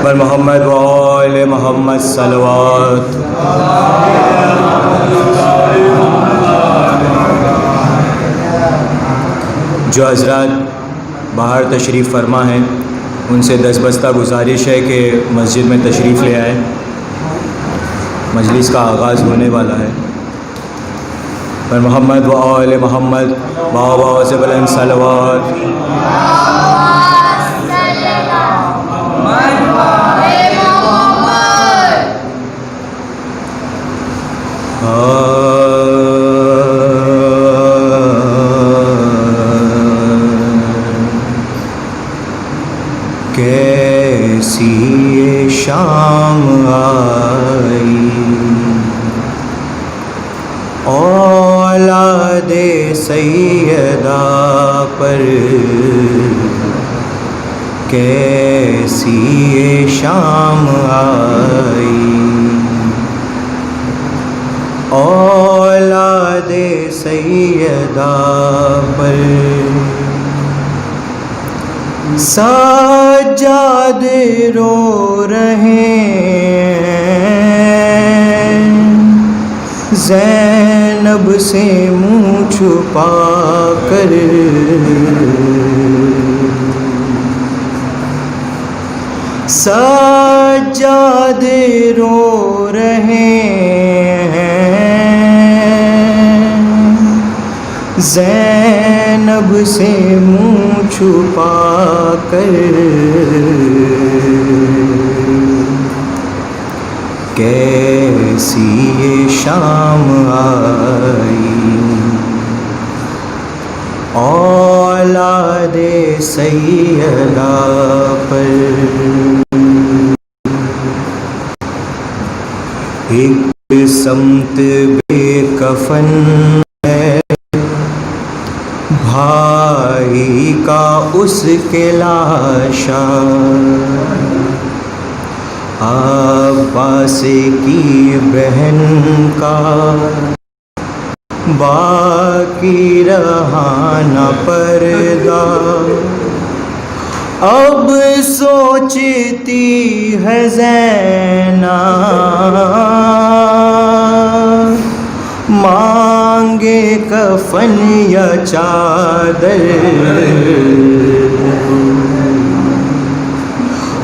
پر محمد و آل محمد صلوات. جو حضرات باہر تشریف فرما ہیں ان سے دس بستہ گزارش ہے کہ مسجد میں تشریف لے آئیں. مجلس کا آغاز ہونے والا ہے. پر محمد و آل محمد بابا سے بلند صلوات. کیسی یہ شام آئی اولاد سیدہ پر، کیسی یہ شام آئی اولاد سیدہ پر. سجاد رو رہے ہیں زینب سے منہ چھپا کر، سجاد رو رہے ہیں زینب سے منہ چھپا کر. کیسی یہ شام آئی اولاد سیدہ پر. ایک سمت بے کفن بھائی کا اس کے لاشا، عباس کی بہن کا باقی رہا نہ پردہ. اب سوچتی ہے زینب مانگے کفن یا چادر.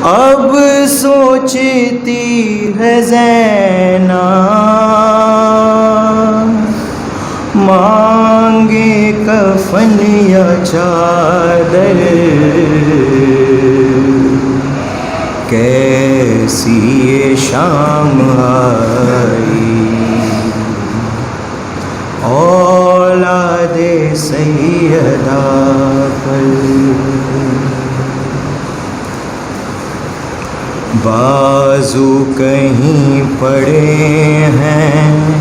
اب سوچتی ہے زینب مانگے کفن یا چادر. کیسی یہ شام آئی اولاد سیدہ پر. بازو کہیں پڑے ہیں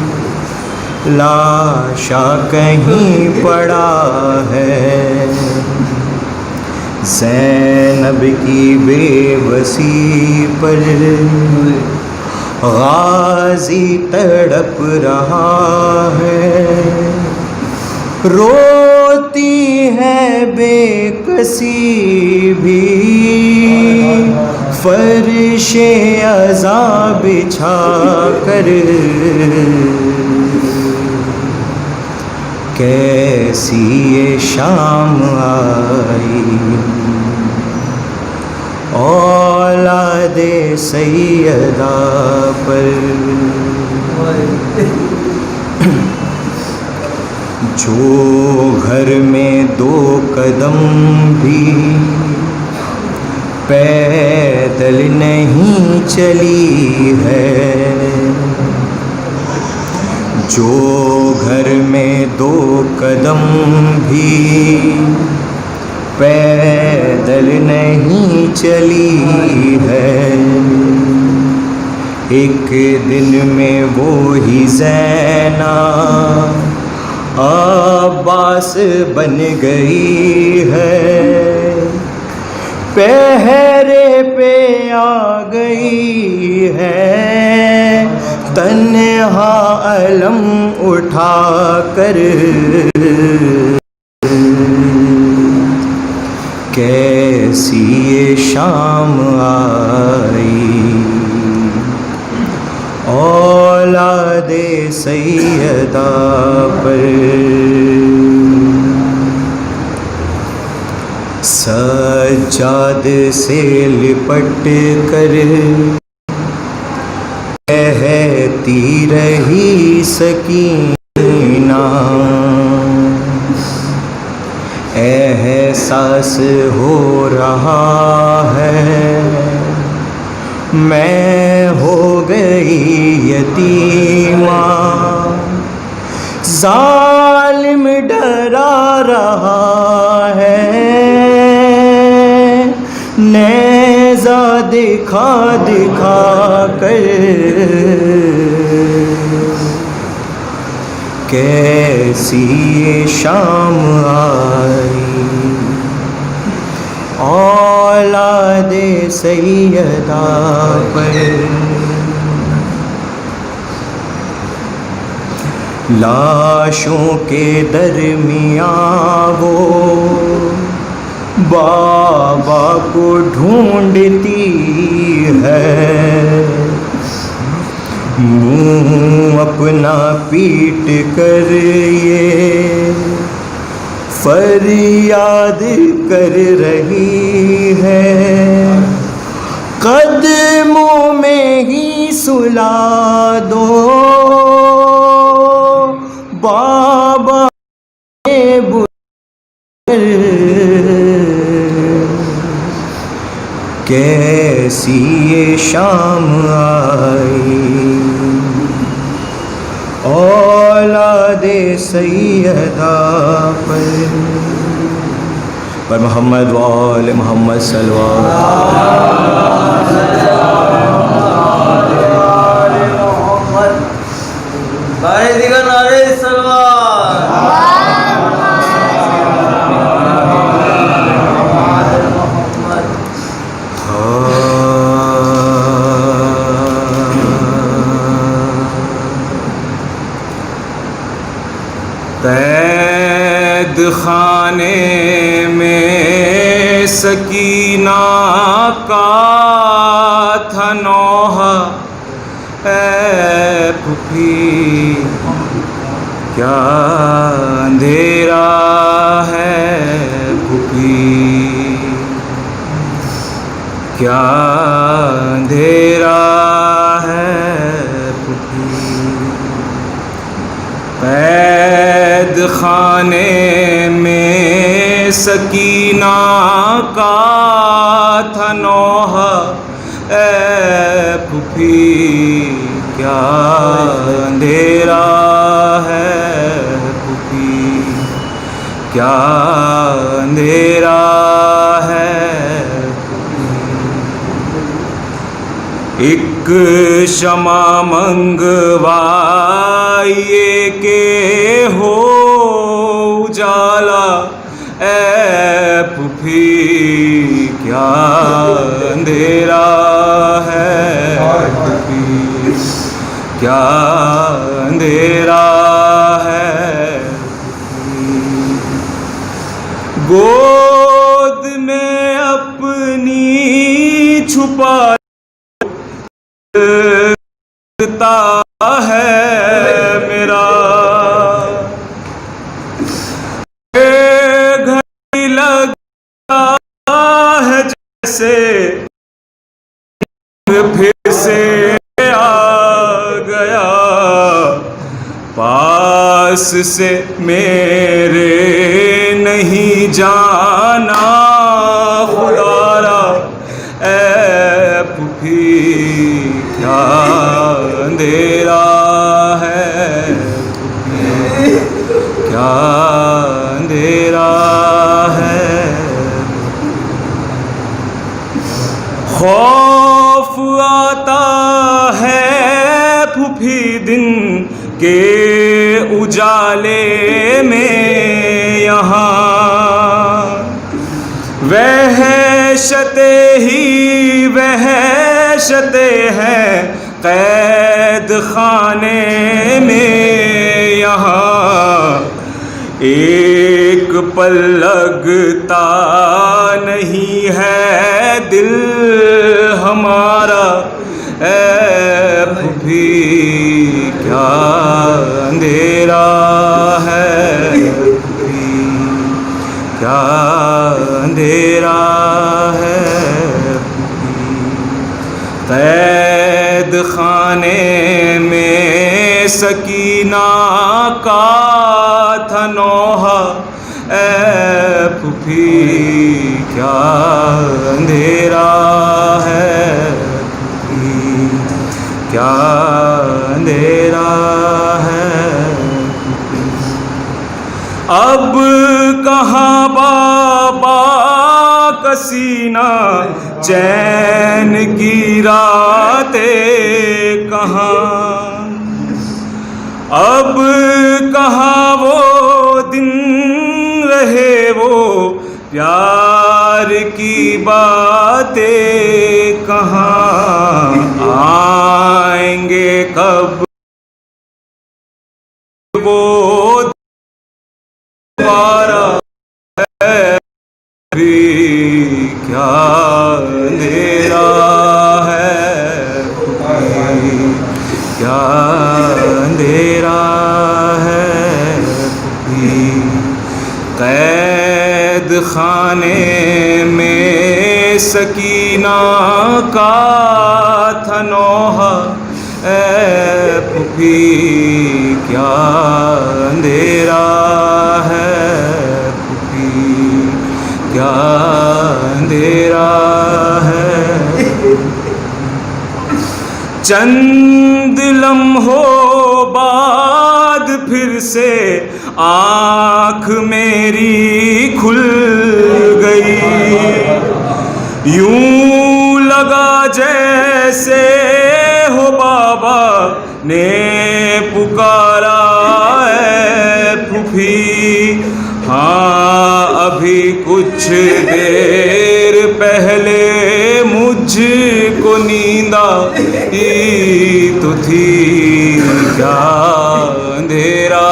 لاشا کہیں پڑا ہے، زینب کی بے بسی پر غازی تڑپ رہا ہے. روتی ہے بے کسی بھی فرش عزا بچھا کر. کیسی یہ شام آئی اولاد سیدہ پر. جو گھر میں دو قدم بھی پیدل نہیں چلی ہے، جو گھر میں دو قدم بھی پیدل نہیں چلی ہے، ایک دن میں وہی زینب عباس بن گئی ہے، پہرے پہ آ گئی ہے، تنہا علم اٹھا کر کیسی یہ شام آئی، اولاد سیدہ پر سجاد سے لپٹ کر کہتی رہی سکینہ، احساس ہو رہا ہے میں ہو گئی یتیمہ، ظالم ڈرا رہا ہے نیزہ دکھا دکھا کر، کیسی یہ شام آئی، اولاد سیدہ پر لاشوں کے درمیان وہ بابا کو ڈھونڈتی ہے، منہ اپنا پیٹ کر یہ فریاد کر رہی ہے، قدموں میں ہی سلا دو بابا کیسی یہ شام آئی، اولاد سیدہ پر محمد و آل محمد صلی اللہ علیہ وسلم۔ بھائی دیگر نعرے سلوات۔ قید خانے میں سکینہ کا تھا نوحہ، اے پھوپھی کیا اندھیرا ہے پھوپھی، کیا اندھیرا ہے پھوپھی، قید خانے میں سکینہ کا تھا نوحہ، اے پھوپھی کیا اندھیرا ہے پھوپھی، کیا اندھیرا ہے پھوپھی، ایک شمع منگوائیے کہ ہو اجالا، اے پھوپھی کیا اندھیرا ہے پھوپھی، کیا اندھیرا ہے پھوپھی، گود میں اپنی چھپا ہے میرا، گھڑی لگتا ہے جیسے پھر سے آ گیا، پاس سے میرے نہیں جانا خدا را، اے پھوپھی کیا اندھیرا ہے پھوپھی، کیا اندھیرا ہے، خوف آتا ہے پھوپھی دن کے اجالے میں یہاں، وحشتیں ہی وحشتیں ہیں قید خانے میں یہاں ایک پل لگتا نہیں ہے دل ہمارا، اے پھوپھی کیا اندھیرا ہے، پھوپھی کیا اندھیرا ہے، قید خانے میں سکینہ کا تھا نوحہ، اے پھوپھی کیا اندھیرا ہے، پھوپھی کیا اندھیرا ہے، اب کہاں بابا کا سینہ، چین کی راتیں کہاں، اب کہاں وہ دن رہے وہ پیار کی باتیں کہاں، آئیں گے کب وہ دوبارہ، ہے بھی کیا اندھیرا ہے، کیا اندھیرا ہے، قید خانے میں سکینہ کا تھا نوحہ، اے پھوپھی کیا اندھیرا ہے، پھوپھی کیا اندھیرا ہے، چند لمحوں بعد پھر سے آنکھ میری کھل گئی، یوں لگا جیسے ہو بابا نے پکارا، اے پھوپھی ہاں ابھی کچھ دیر پہلے مجھ کو نیند آئی تو تھی، کیا اندھیرا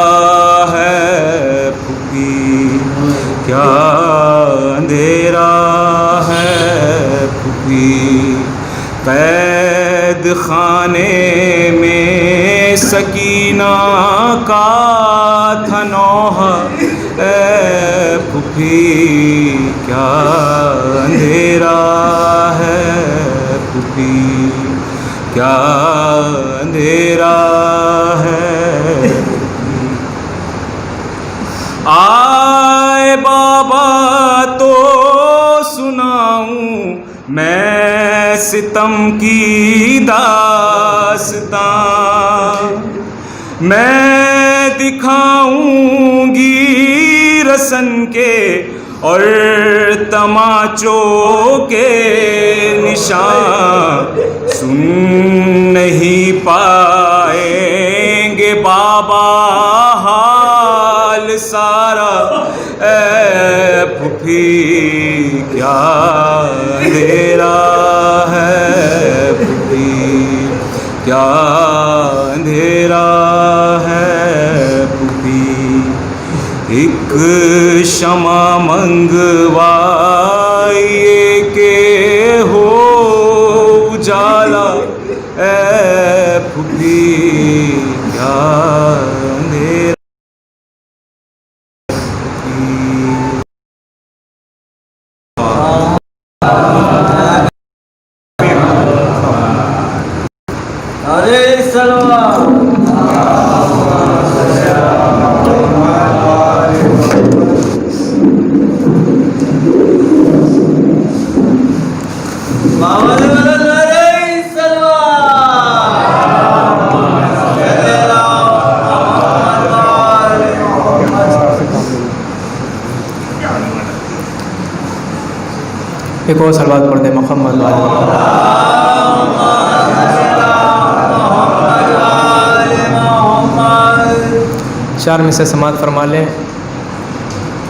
ہے، پھوپھی کیا اندھیرا ہے، پھوپھی قید خانے میں سکینہ کا تھا نوحہ، اے پھوپھی کیا اندھیرا ہے، پھوپھی کیا اندھیرا ہے، آئے بابا تو سناؤں میں ستم کی داستاں، میں دکھاؤں گی رسن کے اور تماچوں کے نشان، سن نہیں پائیں گے بابا حال سارا، اے پھوپھی کیا اندھیرا ہے، پھوپھی کیا اندھیرا ہے، پھوپھی ایک شمع منگوائیے کہ ہو اجالا، اے پھوپھی کیا اندھیرا، نعرہ سلوات، ایک اور صلوات پڑھ دیں محمد چار میں سے سماعت فرما لیں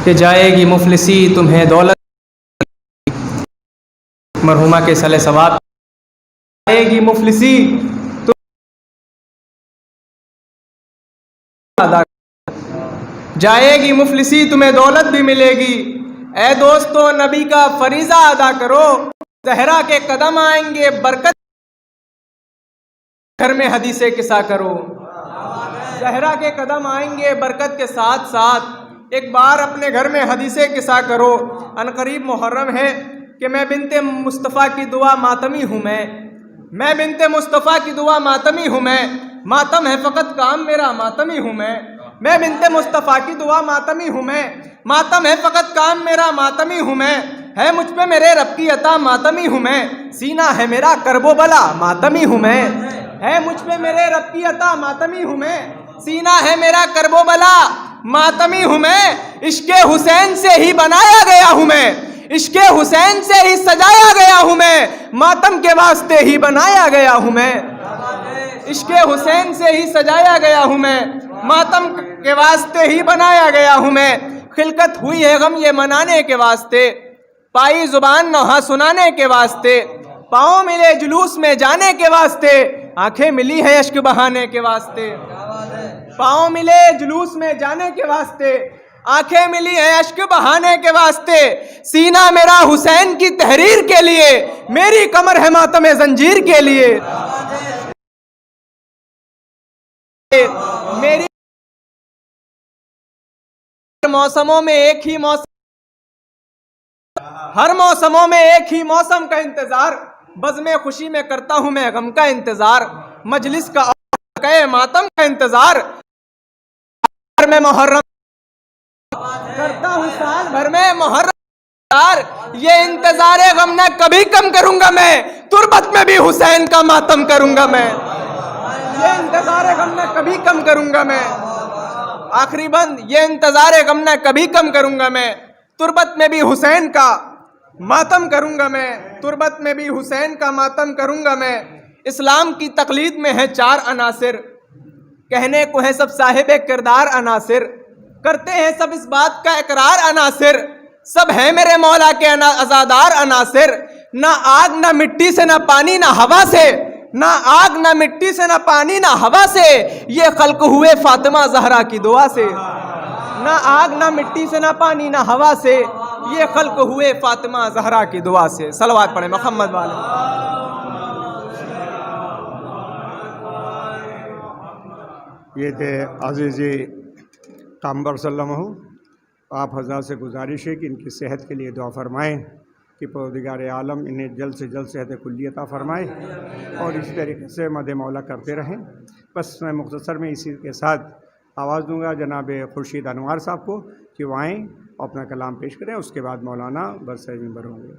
کہ جائے گی مفلسی تمہیں دولت، مرحومہ کے صلہ ثواب، جائے گی مفلسی جائے گی مفلسی تمہیں دولت بھی ملے گی. اے دوستو نبی کا فریضہ ادا کرو, زہرا کے قدم آئیں گے برکت, گھر میں حدیث قصہ کرو. زہرا کے قدم آئیں گے برکت کے ساتھ ساتھ, ایک بار اپنے گھر میں حدیث قصہ کرو. عنقریب محرم ہے کہ میں بنت مصطفیٰ کی دعا ماتمی ہوں, میں بنت مصطفیٰ کی دعا ماتمی ہوں, میں ماتم ہے فقط کام میرا ماتمی ہوں, میں بنت مصطفیٰ کی دعا ماتمی ہوں, میں ماتم ہے فقط کام میرا ماتمی ہوں, میں ہے مجھ پہ میرے رب کی عطا ماتمی ہوں, میں سینہ ہے میرا کرب و بلا ماتمی ہوں, میں ہے مجھ پہ میرے رب کی عطا ماتمی ہوں, میں سینہ ہے میرا کرب و بلا ماتمی ہوں, میں عشق حسین سے ہی بنایا گیا ہوں, میں عشق حسین سے ہی سجایا گیا ہوں, میں ماتم کے واسطے ہی بنایا گیا ہوں, میں عشق حسین سے ہی سجایا گیا ہوں, میں ماتم کے واسطے ہی بنایا گیا ہوں, میں خلقت ہوئی ہے غم یہ منانے کے واسطے, پائی زبان نوحہ سنانے کے واسطے, پاؤں ملے جلوس میں جانے کے واسطے, آنکھیں ملی ہے اشک بہانے کے واسطے, پاؤں ملے جلوس میں جانے کے واسطے, آنکھیں ملی ہیں اشک بہانے کے واسطے, سینہ میرا حسین کی تحریر کے لیے, میری کمر ہے ماتم زنجیر کے لیے, میری موسموں میں ایک ہی موسم, ہر موسموں میں ایک ہی موسم کا انتظار, بزم خوشی میں کرتا ہوں میں غم کا انتظار, مجلس کا اور ماتم کا انتظار میں محرم کرتا ہوں سال بھر میں محرم, یہ انتظار غم نہ کبھی کم کروں گا میں, تربت میں بھی حسین کا ماتم کروں گا میں, یہ انتظار غم نہ کبھی کم کروں گا میں, آخری بند, یہ انتظار غم نہ کبھی کم کروں گا میں, تربت میں بھی حسین کا ماتم کروں گا میں, تربت میں بھی حسین کا ماتم کروں گا میں. اسلام کی تقلید میں ہے 4 عناصر, کہنے کو ہے سب صاحب کردار عناصر, کرتے ہیں سب اس بات کا اقرار عناصر, سب ہیں میرے مولا کے عزادار عناصر, نہ آگ نہ مٹی سے نہ پانی نہ ہوا سے, نہ آگ نہ مٹی سے نہ پانی نہ ہوا سے, یہ خلق ہوئے فاطمہ زہرا کی دعا سے, نہ آگ نہ مٹی سے نہ پانی نہ ہوا سے, یہ خلق ہوئے فاطمہ زہرا کی دعا سے. صلوات پڑھیں محمد والے. یہ تھے عزیزی قامبر صلی اللہ علیہ وسلم. آپ حضرات سے گزارش ہے کہ ان کی صحت کے لیے دعا فرمائیں کہ پروردگار عالم انہیں جلد سے جلد صحت کلی عطا فرمائے, اور اسی طریقے سے مد مولا کرتے رہیں. بس میں مختصر میں اسی کے ساتھ آواز دوں گا جناب خورشید انوار صاحب کو کہ وہ آئیں اور اپنا کلام پیش کریں, اس کے بعد مولانا برسر ممبر ہوں گے.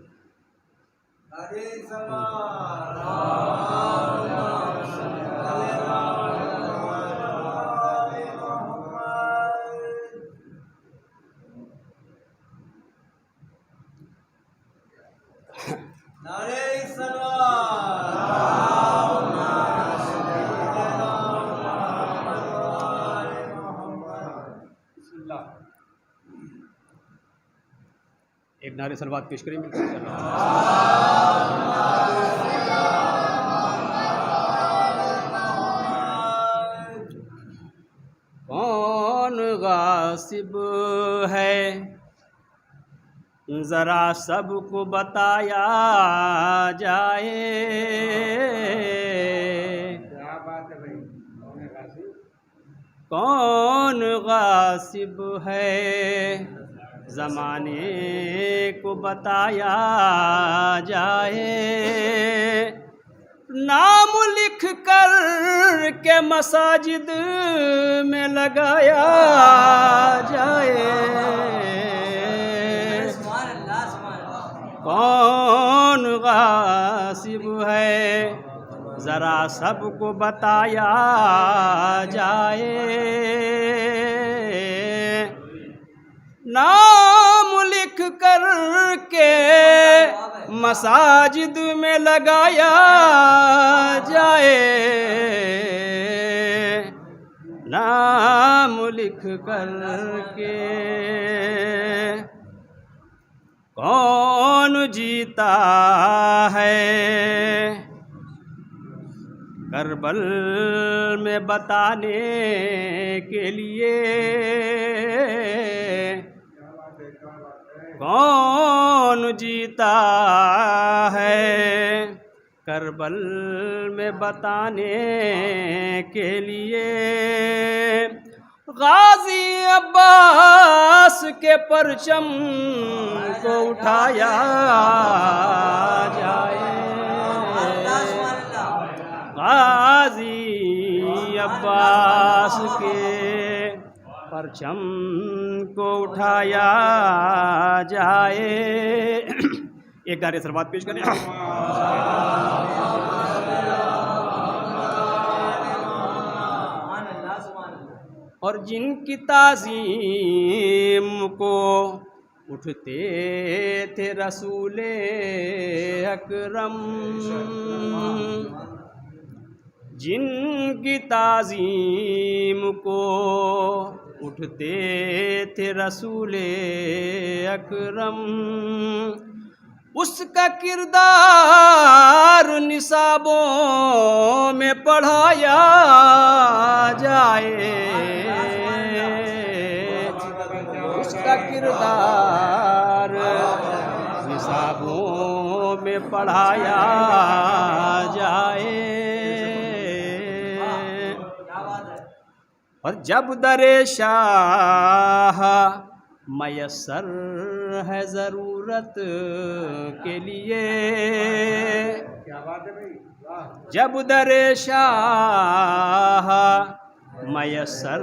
ایک نعرے صلوات پیش کریں. کون غاصب ہے ذرا سب کو بتایا جائے, کون غاصب ہے زمانے کو بتایا جائے, نام لکھ کر کے مساجد میں لگایا جائے, کون غاصب ہے ذرا سب کو بتایا جائے, نام لکھ کر کے مساجد میں لگایا جائے, نام لکھ کر کے کون جیتا ہے کربل میں بتانے کے لیے کون جیتا ہے، کربل میں بتانے کے لیے غازی عباس کے پرچم کو اٹھایا جائے، غازی عباس کے پرچم کو اٹھایا جائے۔ ایک گارے سلوات پیش کریں۔ اور جن کی تعظیم کو اٹھتے تھے رسول اکرم، جن کی تعظیم کو اٹھتے تھے رسول اکرم، اس کا کردار نصابوں میں پڑھایا جائے، اس کا کردار نصابوں میں پڑھایا جائے۔ اور جب در شاہ میسر ہے ضرورت کے لیے، جب در شاہ میسر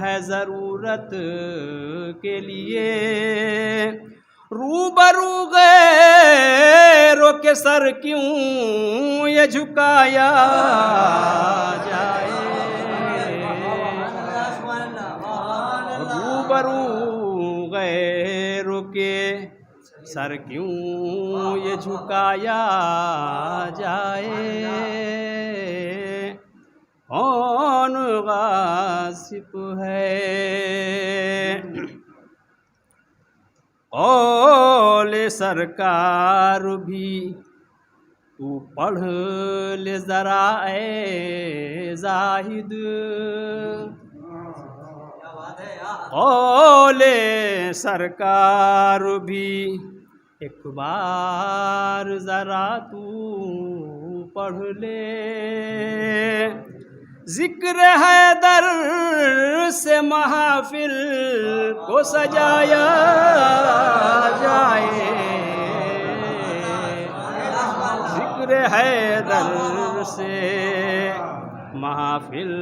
ہے ضرورت کے لیے، روبرو غیروں کے سر کیوں یہ جھکایا جائے، روبرو غیروں کے سر کیوں یہ جھکایا جائے، کون غاصب ہے، قول سرکار بھی تو پڑھ لے ذرا اے زاہد، قول سرکار بھی ایک بار ذرا تو پڑھ لے، ذکر حیدر سے محافل کو سجایا جائے، ذکر حیدر سے محافل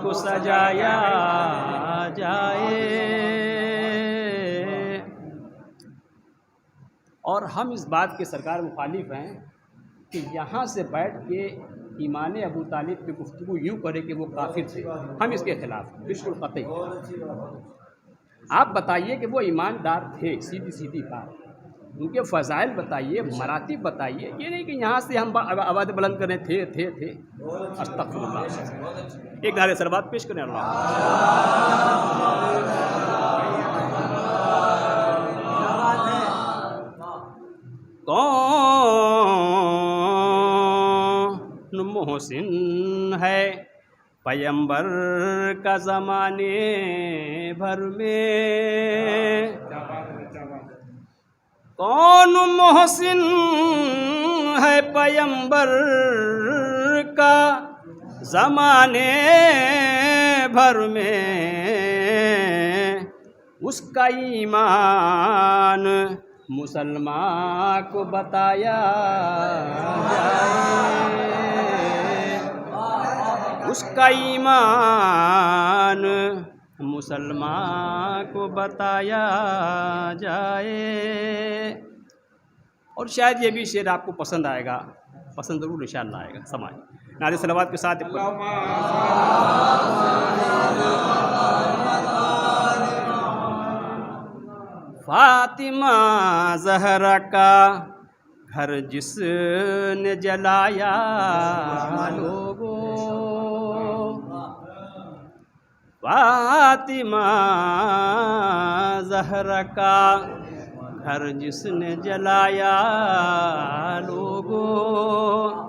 کو سجایا جائے۔ اور ہم اس بات کے سرکار مخالف ہیں کہ یہاں سے بیٹھ کے ایمان ابو طالب پہ گفتگو یوں کرے کہ وہ کافر تھے، ہم اس کے خلاف بالکل قطعی۔ آپ بتائیے کہ وہ ایماندار تھے، سیدھی سیدھی بات، ان کے فضائل بتائیے، مراتب بتائیے، یہ نہیں کہ یہاں سے ہم آواز بلند کریں تھے استغفر اللہ۔ ایک نعرہ سلوات پیش کریں اللہ۔ کون محسن ہے پیمبر کا زمانے بھر میں، کون محسن ہے پیمبر کا زمانے بھر میں، اس کا ایمان مسلمان کو بتایا جائے، اس کا ایمان مسلمان کو بتایا جائے۔ اور شاید یہ بھی شعر آپ کو پسند آئے گا، پسند ضرور انشاءاللہ آئے گا۔ سمائے نعرہ صلوات کے ساتھ فاطمہ زہرا کا گھر جس نے جلایا لوگوں، فاطمہ زہرا کا گھر جس نے جلایا لوگوں،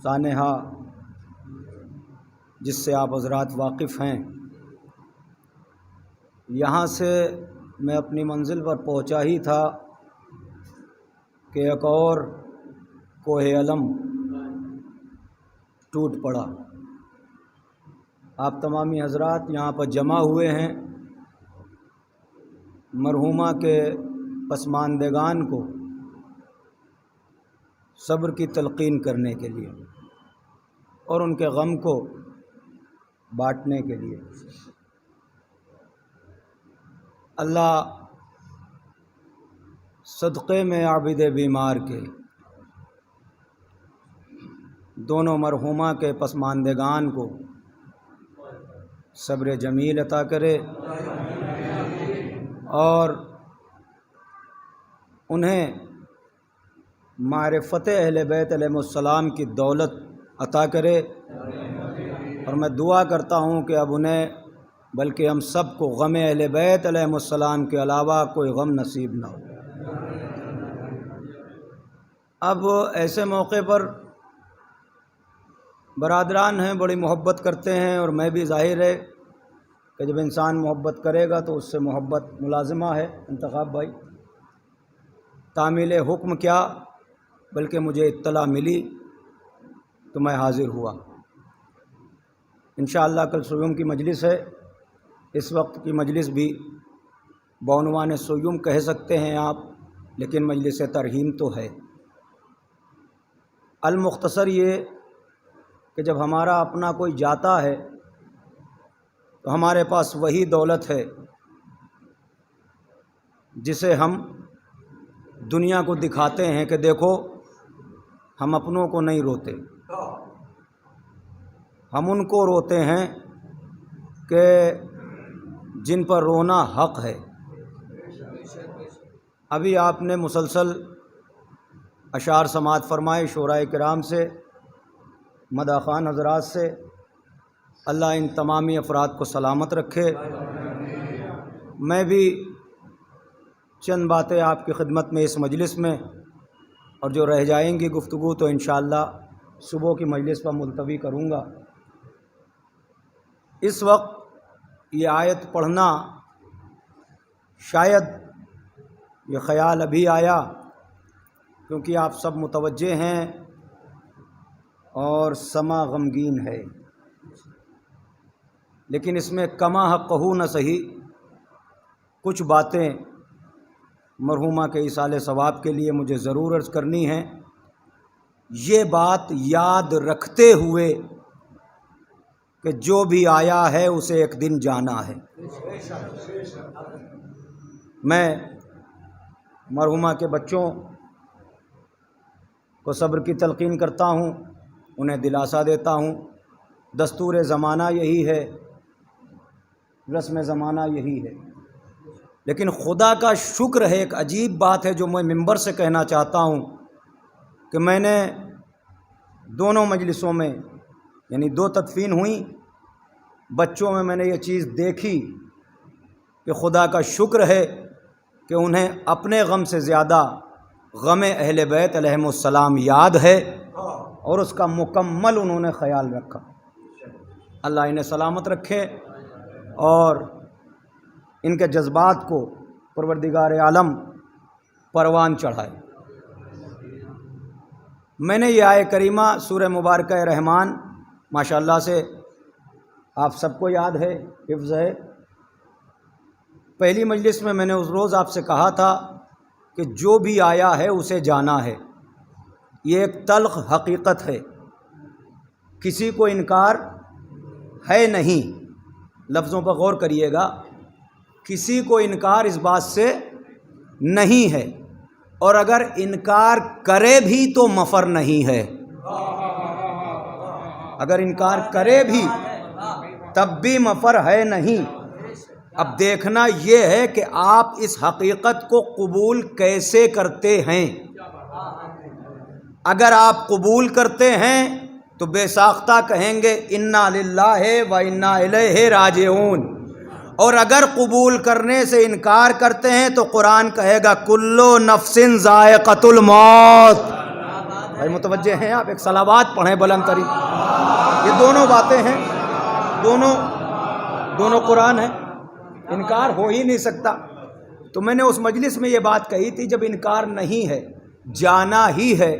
سانحہ جس سے آپ حضرات واقف ہیں، یہاں سے میں اپنی منزل پر پہنچا ہی تھا کہ ایک اور کوہ علم ٹوٹ پڑا۔ آپ تمامی حضرات یہاں پر جمع ہوئے ہیں مرحومہ کے پسماندگان کو صبر کی تلقین کرنے کے لیے اور ان کے غم کو بانٹنے کے لیے۔ اللہ صدقے میں عابد بیمار کے دونوں مرحومہ کے پسماندگان کو صبر جمیل عطا کرے اور انہیں معرفت اہل بیت علیہ السلام کی دولت عطا کرے، اور میں دعا کرتا ہوں کہ اب انہیں بلکہ ہم سب کو غم اہل بیت علیہ السلام کے علاوہ کوئی غم نصیب نہ ہو۔ اب ایسے موقع پر برادران ہیں، بڑی محبت کرتے ہیں، اور میں بھی ظاہر ہے کہ جب انسان محبت کرے گا تو اس سے محبت ملازمہ ہے۔ انتخاب بھائی، تعمیل حکم کیا بلکہ مجھے اطلاع ملی تو میں حاضر ہوا۔ انشاءاللہ کل سیوم کی مجلس ہے، اس وقت کی مجلس بھی بعنوان سیوم کہہ سکتے ہیں آپ، لیکن مجلس ترحیم تو ہے۔ المختصر یہ کہ جب ہمارا اپنا کوئی جاتا ہے تو ہمارے پاس وہی دولت ہے جسے ہم دنیا کو دکھاتے ہیں کہ دیکھو ہم اپنوں کو نہیں روتے، ہم ان کو روتے ہیں کہ جن پر رونا حق ہے۔ ابھی آپ نے مسلسل اشعار سماعت فرمائے شعراء کرام سے، مداخان حضرات سے، اللہ ان تمامی افراد کو سلامت رکھے۔ میں بھی چند باتیں آپ کی خدمت میں اس مجلس میں، اور جو رہ جائیں گی گفتگو تو انشاءاللہ صبح کی مجلس پر ملتوی کروں گا۔ اس وقت یہ آیت پڑھنا شاید یہ خیال ابھی آیا کیونکہ آپ سب متوجہ ہیں اور سما غمگین ہے، لیکن اس میں کما حقہ نہ صحیح کچھ باتیں مرحومہ کے ایصال ثواب کے لیے مجھے ضرور عرض کرنی ہیں۔ یہ بات یاد رکھتے ہوئے کہ جو بھی آیا ہے اسے ایک دن جانا ہے۔ میں مرحومہ کے بچوں کو صبر کی تلقین کرتا ہوں، انہیں دلاسا دیتا ہوں۔ دستور زمانہ یہی ہے، رسم زمانہ یہی ہے، لیکن خدا کا شکر ہے، ایک عجیب بات ہے جو میں ممبر سے کہنا چاہتا ہوں کہ میں نے دونوں مجلسوں میں یعنی 2 تدفین ہوئیں، بچوں میں نے یہ چیز دیکھی کہ خدا کا شکر ہے کہ انہیں اپنے غم سے زیادہ غم اہل بیت علیہم السلام یاد ہے، اور اس کا مکمل انہوں نے خیال رکھا۔ اللہ انہیں سلامت رکھے اور ان کے جذبات کو پروردگار عالم پروان چڑھائے۔ میں نے یہ آیہ کریمہ سورہ مبارکہ رحمان ماشاءاللہ سے آپ سب کو یاد ہے، حفظ ہے۔ پہلی مجلس میں نے اس روز آپ سے کہا تھا کہ جو بھی آیا ہے اسے جانا ہے، یہ ایک تلخ حقیقت ہے، کسی کو انکار ہے نہیں۔ لفظوں پر غور کریے گا، کسی کو انکار اس بات سے نہیں ہے، اور اگر انکار کرے بھی تو مفر نہیں ہے۔ اگر انکار کرے بھی تب بھی مفر ہے نہیں۔ اب دیکھنا یہ ہے کہ آپ اس حقیقت کو قبول کیسے کرتے ہیں۔ اگر آپ قبول کرتے ہیں تو بے ساختہ کہیں گے انا للہ و انا الیہ راجعون، اور اگر قبول کرنے سے انکار کرتے ہیں تو قرآن کہے گا کلو نفس ذائقۃ الموت، بھائی متوجہ ہیں آپ؟ ایک صلوات پڑھیں بلند ترین. یہ دونوں باتیں ہیں، دونوں قرآن ہیں، انکار ہو ہی نہیں سکتا. تو میں نے اس مجلس میں یہ بات کہی تھی، جب انکار نہیں ہے، جانا ہی ہے،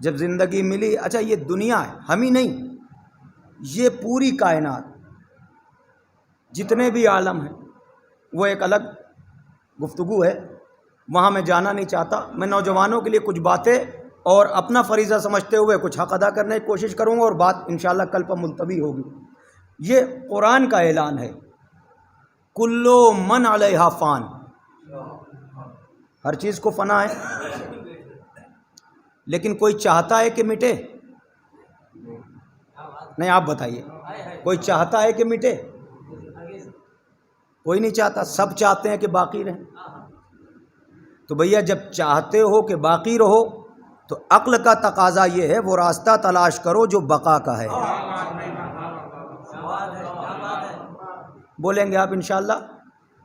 جب زندگی ملی. اچھا یہ دنیا ہے، ہم ہی نہیں، یہ پوری کائنات، جتنے بھی عالم ہیں، وہ ایک الگ گفتگو ہے، وہاں میں جانا نہیں چاہتا. میں نوجوانوں کے لیے کچھ باتیں اور اپنا فریضہ سمجھتے ہوئے کچھ حق ادا کرنے کی کوشش کروں گا، اور بات انشاءاللہ کل پر ملتوی ہوگی. یہ قرآن کا اعلان ہے، کلو من علیہا فان، ہر چیز کو فنا ہے. لیکن کوئی چاہتا ہے کہ مٹے؟ نہیں، آپ بتائیے، کوئی چاہتا ہے کہ مٹے؟ کوئی نہیں چاہتا، سب چاہتے ہیں کہ باقی رہیں. تو بھیا جب چاہتے ہو کہ باقی رہو تو عقل کا تقاضا یہ ہے وہ راستہ تلاش کرو جو بقا کا ہے. بولیں گے آپ انشاءاللہ،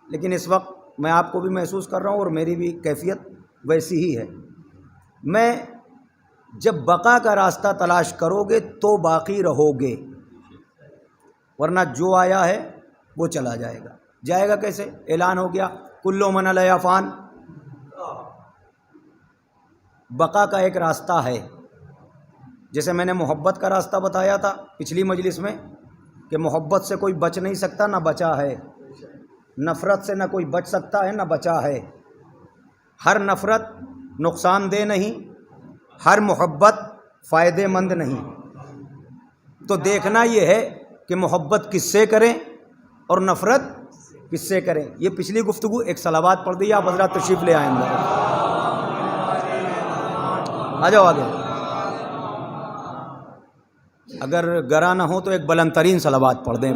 لیکن اس وقت میں آپ کو بھی محسوس کر رہا ہوں اور میری بھی کیفیت ویسی ہی ہے. میں جب بقا کا راستہ تلاش کرو گے تو باقی رہو گے، ورنہ جو آیا ہے وہ چلا جائے گا. جائے گا کیسے؟ اعلان ہو گیا کلو من علیہا فان. بقا کا ایک راستہ ہے، جیسے میں نے محبت کا راستہ بتایا تھا پچھلی مجلس میں کہ محبت سے کوئی بچ نہیں سکتا، نہ بچا ہے. نفرت سے نہ کوئی بچ سکتا ہے، نہ بچا ہے. ہر نفرت نقصان دہ نہیں، ہر محبت فائدے مند نہیں. تو دیکھنا یہ ہے کہ محبت کس سے کریں اور نفرت کس سے کریں. یہ پچھلی گفتگو ایک صلوات پڑھ دی. آپ حضرات تشریف لے آئیں گے، آ جاؤ آگے. اگر گرا نہ ہو تو ایک بلند ترین صلوات پڑھ دیں.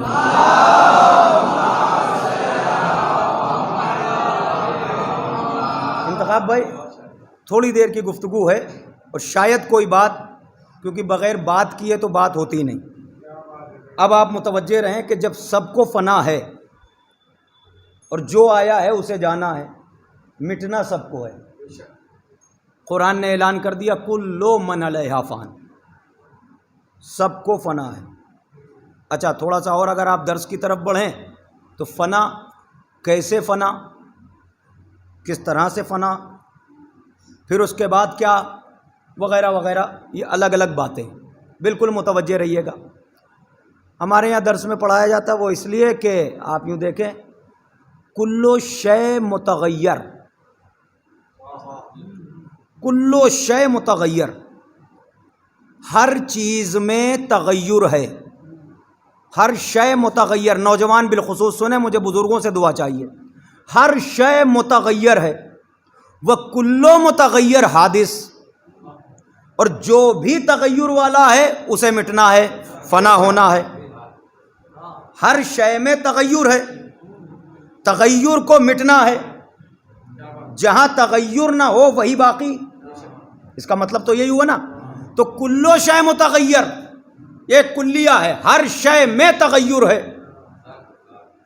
انتخاب بھائی تھوڑی دیر کی گفتگو ہے، اور شاید کوئی بات، کیونکہ بغیر بات کیے تو بات ہوتی نہیں. اب آپ متوجہ رہیں کہ جب سب کو فنا ہے اور جو آیا ہے اسے جانا ہے، مٹنا سب کو ہے. قرآن نے اعلان کر دیا کلو من علیہا فان، سب کو فنا ہے. اچھا تھوڑا سا اور اگر آپ درس کی طرف بڑھیں تو فنا کیسے فنا، کس طرح سے فنا، پھر اس کے بعد کیا، وغیرہ وغیرہ، یہ الگ الگ باتیں. بالکل متوجہ رہیے گا. ہمارے یہاں درس میں پڑھایا جاتا ہے وہ اس لیے کہ آپ یوں دیکھیں کلو شے متغیر، کلو شے متغیر، ہر چیز میں تغیر ہے، ہر شے متغیر. نوجوان بالخصوص سنیں، مجھے بزرگوں سے دعا چاہیے. ہر شے متغیر ہے، وہ کلو متغیر حادث، اور جو بھی تغیر والا ہے اسے مٹنا ہے، فنا ہونا ہے. ہر شے میں تغیر ہے، تغیر کو مٹنا ہے. جہاں تغیر نہ ہو وہی باقی. اس کا مطلب تو یہی ہوا نا. تو کلو شے متغیر ایک کلیہ ہے، ہر شے میں تغیر ہے.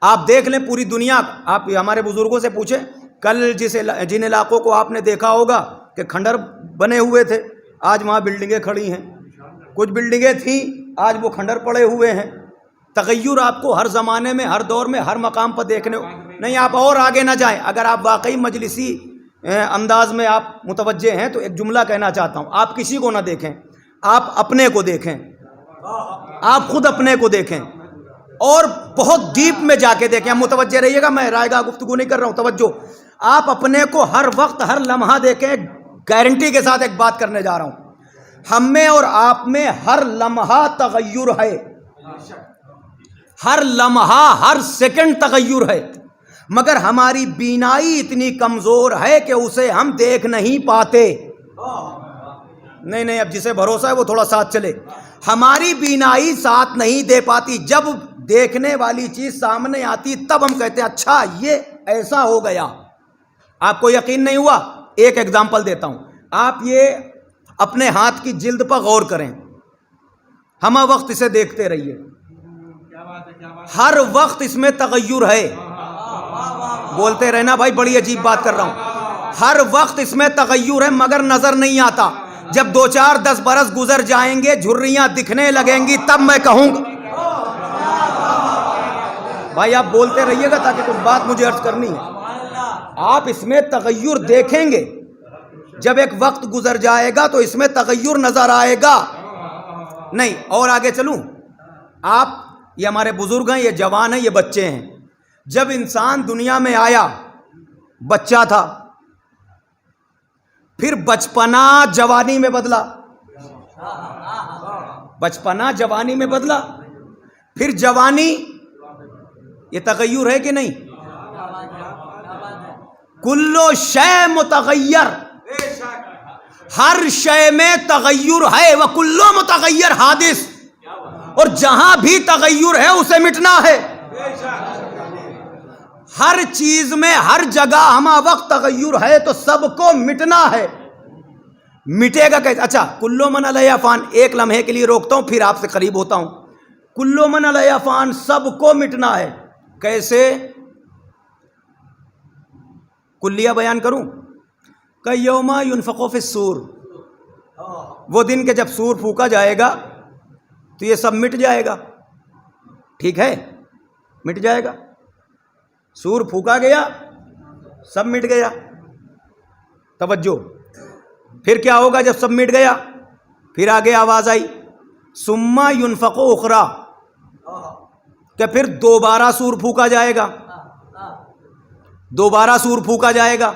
آپ دیکھ لیں پوری دنیا، آپ ہمارے بزرگوں سے پوچھیں، کل جن علاقوں کو آپ نے دیکھا ہوگا کہ کھنڈر بنے ہوئے تھے، آج وہاں بلڈنگیں کھڑی ہیں. کچھ بلڈنگیں تھیں، آج وہ کھنڈر پڑے ہوئے ہیں. تغیر آپ کو ہر زمانے میں، ہر دور میں، ہر مقام پر دیکھنے نہیں. آپ اور آگے نہ جائیں. اگر آپ واقعی مجلسی انداز میں آپ متوجہ ہیں تو ایک جملہ کہنا چاہتا ہوں. آپ کسی کو نہ دیکھیں، آپ اپنے کو دیکھیں، آپ خود اپنے کو دیکھیں، اور بہت ڈیپ میں جا کے دیکھیں. متوجہ رہیے گا، میں رائے گاہ گفتگو نہیں کر رہا ہوں، توجہ. آپ اپنے کو ہر وقت ہر لمحہ دیکھیں. گارنٹی کے ساتھ ایک بات کرنے جا رہا ہوں، ہم میں اور آپ میں ہر لمحہ تغیر ہے، ہر لمحہ ہر سیکنڈ تغیر ہے، مگر ہماری بینائی اتنی کمزور ہے کہ اسے ہم دیکھ نہیں پاتے. نہیں، اب جسے بھروسہ ہے وہ تھوڑا ساتھ چلے. ہماری بینائی ساتھ نہیں دے پاتی. جب دیکھنے والی چیز سامنے آتی تب ہم کہتے ہیں اچھا یہ ایسا ہو گیا. آپ کو یقین نہیں ہوا؟ ایک ایگزامپل دیتا ہوں. آپ یہ اپنے ہاتھ کی جلد پر غور کریں، ہمہ وقت اسے دیکھتے رہیے، ہر وقت اس میں تغیر ہے. بولتے رہنا بھائی، بڑی عجیب بات کر رہا ہوں. ہر وقت اس میں تغیر ہے مگر نظر نہیں آتا. جب 2-4-10 برس گزر جائیں گے، جھریاں دکھنے لگیں گی، تب میں کہوں گا. بھائی آپ بولتے رہیے گا تاکہ کچھ بات مجھے عرض کرنی ہے. آپ اس میں تغیر دیکھیں گے، جب ایک وقت گزر جائے گا تو اس میں تغیر نظر آئے گا. نہیں اور آگے چلوں، آپ یہ ہمارے بزرگ ہیں، یہ جوان ہیں، یہ بچے ہیں. جب انسان دنیا میں آیا بچہ تھا، پھر بچپنا جوانی میں بدلا، بچپنا جوانی میں بدلا، پھر جوانی. یہ تغیر ہے کہ نہیں؟ کلو شے متغیر، ہر شے میں تغیر ہے. وکلو متغیر حادث، اور جہاں بھی تغیر ہے اسے مٹنا ہے. ہر چیز میں ہر جگہ ہما وقت تغیر ہے تو سب کو مٹنا ہے. مٹے گا کیسے؟ اچھا کلو من علیہ فان، ایک لمحے کے لیے روکتا ہوں پھر آپ سے قریب ہوتا ہوں. کلو من علیہ فان، سب کو مٹنا ہے. کیسے؟ کلیہ بیان کروں کہ یوم ینفخ فی الصور، وہ دن کہ جب سور پھونکا جائے گا تو یہ سب مٹ جائے گا. ٹھیک ہے، مٹ جائے گا. سور پھونکا گیا، سب مٹ گیا. توجہ، پھر کیا ہوگا جب سب مٹ گیا؟ پھر آگے آواز آئی ثم ینفخ اخری، کہ پھر دوبارہ سور پھونکا جائے گا. دوبارہ سور پھونکا جائے گا.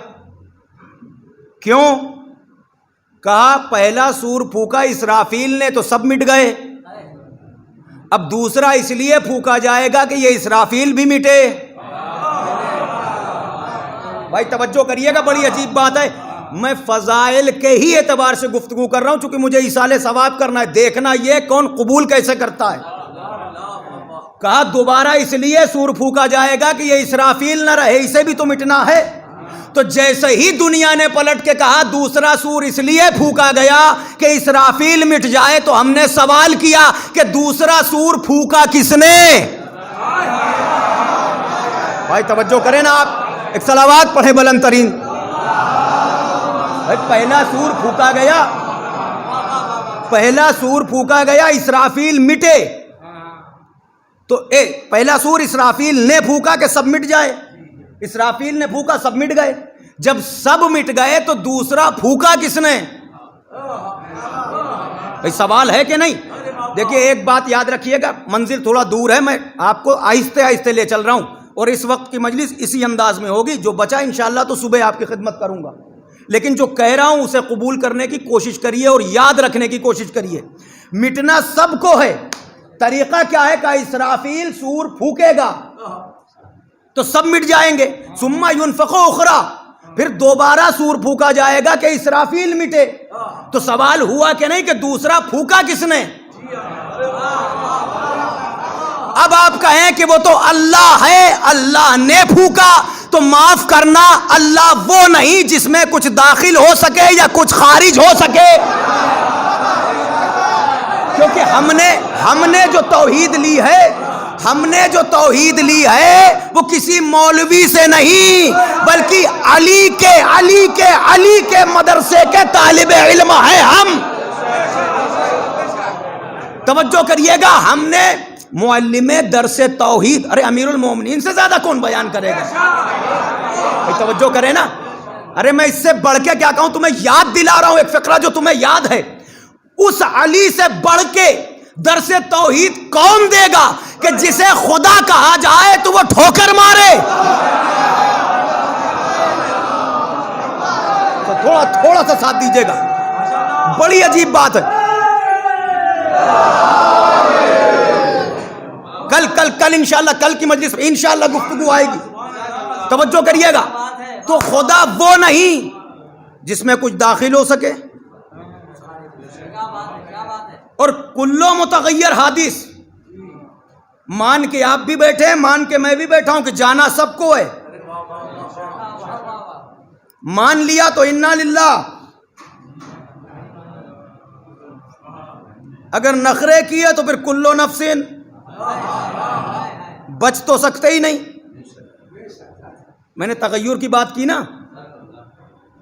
کیوں؟ کہا پہلا سور پھونکا اسرافیل نے تو سب مٹ گئے، اب دوسرا اس لیے پھونکا جائے گا کہ یہ اسرافیل بھی مٹے. بھائی توجہ کریے گا، بڑی عجیب بات ہے. میں فضائل کے ہی اعتبار سے گفتگو کر رہا ہوں، چونکہ مجھے ایصال ثواب کرنا ہے. دیکھنا یہ کون قبول کیسے کرتا ہے. کہا دوبارہ اس لیے سور پھونکا جائے گا کہ یہ اسرافیل نہ رہے، اسے بھی تو مٹنا ہے. تو جیسے ہی دنیا نے پلٹ کے کہا دوسرا سور اس لیے پھونکا گیا کہ اسرافیل مٹ جائے، تو ہم نے سوال کیا کہ دوسرا سور پھونکا کس نے؟ بھائی توجہ کریں نا، آپ ایک صلوات پڑھیں بلند ترین. پہلا سور پھونکا گیا، پہلا سور پھونکا گیا، اسرافیل مٹے. تو پہلا سور اسرافیل نے پھونکا کہ سب مٹ جائے، اسرافیل نے پھونکا سب مٹ گئے. جب سب مٹ گئے تو دوسرا پھونکا کس نے؟ بھائی سوال ہے کہ نہیں؟ دیکھیے ایک بات یاد رکھیے گا، منزل تھوڑا دور ہے، میں آپ کو آہستہ آہستہ لے چل رہا ہوں، اور اس وقت کی مجلس اسی انداز میں ہوگی. جو بچا انشاءاللہ تو صبح آپ کی خدمت کروں گا، لیکن جو کہہ رہا ہوں اسے قبول کرنے کی کوشش کریے اور یاد رکھنے کی کوشش کریے. مٹنا سب کو ہے. طریقہ کیا ہے کہ اسرافیل سور پھونکے گا تو سب مٹ جائیں گے. ثم ینفخ اخری، پھر دوبارہ سور پھونکا جائے گا کہ اسرافیل مٹے. تو سوال ہوا کہ نہیں کہ دوسرا پھونکا کس نے؟ اب آپ کہیں کہ وہ تو اللہ ہے، اللہ نے پھونکا، تو معاف کرنا، اللہ وہ نہیں جس میں کچھ داخل ہو سکے یا کچھ خارج ہو سکے. کیونکہ ہم نے جو توحید لی ہے، ہم نے جو توحید لی ہے وہ کسی مولوی سے نہیں، بلکہ علی کے مدرسے کے طالب علم ہیں ہم. توجہ کریے گا، ہم نے معلم درس توحید، ارے امیر المومنین سے زیادہ کون بیان کرے گا؟ توجہ کرے نا. ارے میں اس سے بڑھ کے کیا کہوں، تمہیں یاد دلا رہا ہوں ایک فقرہ جو تمہیں یاد ہے. اس علی سے بڑھ کے درس توحید کون دے گا کہ جسے خدا کہا جائے تو وہ ٹھوکر مارے. تھوڑا سا ساتھ دیجیے گا، بڑی عجیب بات ہے. کل انشاءاللہ، کل کی مجلس میں انشاءاللہ گفتگو آئے گی، توجہ کریے گا. تو خدا وہ نہیں جس میں کچھ داخل ہو سکے، اور کلو متغیر حادث. مان کے آپ بھی بیٹھے ہیں، مان کے میں بھی بیٹھا ہوں کہ جانا سب کو ہے. مان لیا تو انا للہ، اگر نخرے کیے تو پھر کلو نفسن، بچ تو سکتے ہی نہیں. میں نے تغیر کی بات کی نا،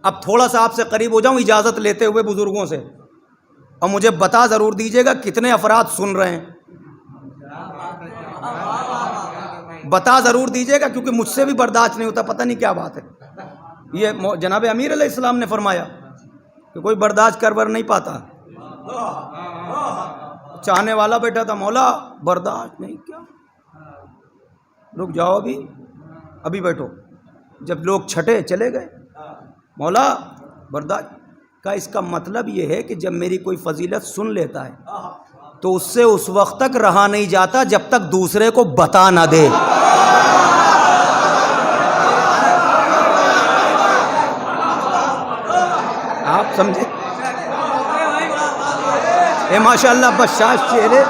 اب تھوڑا سا آپ سے قریب ہو جاؤں اجازت لیتے ہوئے بزرگوں سے. اور مجھے بتا ضرور دیجیے گا کتنے افراد سن رہے ہیں، بتا ضرور دیجیے گا، کیونکہ مجھ سے بھی برداشت نہیں ہوتا، پتہ نہیں کیا بات ہے۔ یہ جناب امیر علیہ السلام نے فرمایا کہ کوئی برداشت کر بر نہیں پاتا، چاہنے والا بیٹھا تھا، مولا برداشت نہیں، کیا رک جاؤ ابھی بیٹھو، جب لوگ چھٹے چلے گئے، مولا برداشت کا اس کا مطلب یہ ہے کہ جب میری کوئی فضیلت سن لیتا ہے تو اس سے اس وقت تک رہا نہیں جاتا جب تک دوسرے کو بتا نہ دے۔ آپ سمجھے؟ اے ماشاءاللہ بشاش چہرے،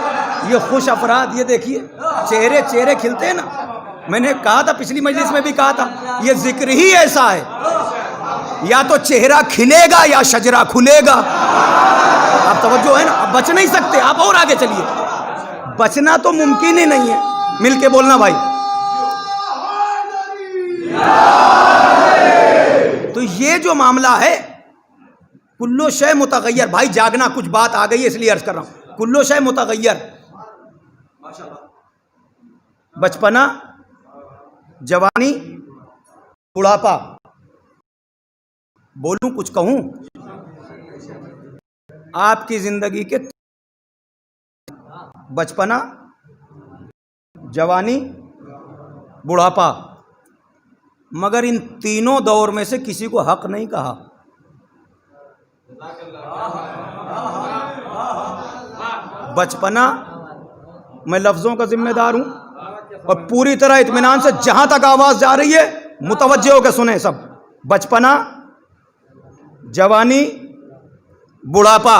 یہ خوش افراد، یہ دیکھیے چہرے کھلتے ہیں نا۔ میں نے کہا تھا پچھلی مجلس میں بھی کہا تھا، یہ ذکر ہی ایسا ہے، یا تو چہرہ کھلے گا یا شجرہ کھلے گا۔ آپ توجہ ہے نا، آپ بچ نہیں سکتے، آپ اور آگے چلیے، بچنا تو ممکن ہی نہیں ہے۔ مل کے بولنا بھائی۔ تو یہ جو معاملہ ہے، کلو شے متغیر، بھائی جاگنا، کچھ بات آ گئی ہے اس لیے عرض کر رہا ہوں، کلو شے متغیر، بچپنا، جوانی، بڑھاپا، بولوں کچھ کہوں، آپ کی زندگی کے بچپنا، جوانی، بڑھاپا، مگر ان تینوں دور میں سے کسی کو حق نہیں کہا۔ بچپنا میں لفظوں کا ذمہ دار ہوں، اور پوری طرح اطمینان سے جہاں تک آواز جا رہی ہے متوجہ ہو کے سنیں سب۔ بچپنا، جوانی، بڑھاپا،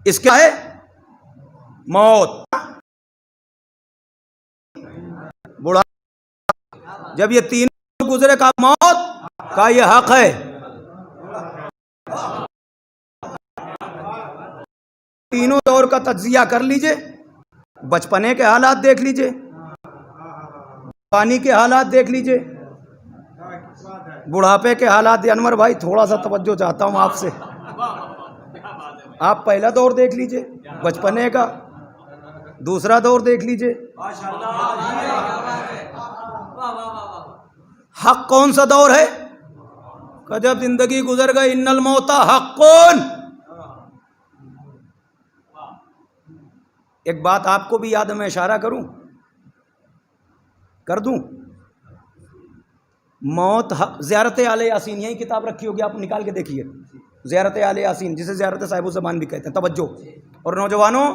اس کا ہے موت، بڑھاپا، جب یہ تین گزرے کا موت کا یہ حق ہے۔ تینوں دور کا تجزیہ کر لیجئے، بچپنے کے حالات دیکھ لیجئے، جوانی کے حالات دیکھ لیجئے، بڑھاپے کے حالات۔ انور بھائی تھوڑا سا توجہ چاہتا ہوں آپ سے، آپ پہلا دور دیکھ لیجئے بچپنے کا، دوسرا دور دیکھ لیجئے۔ حق کون سا دور ہے کہ جب زندگی گزر گئی، ان الموت حق۔ ایک بات آپ کو بھی یاد ہے، میں اشارہ کر دوں، موت حق۔ زیارت آل یاسین، یہی کتاب رکھی ہوگی، آپ نکال کے دیکھیے، زیارت آل یاسین، جسے زیارت صاحب الزمان بھی کہتے ہیں۔ توجہ، اور نوجوانوں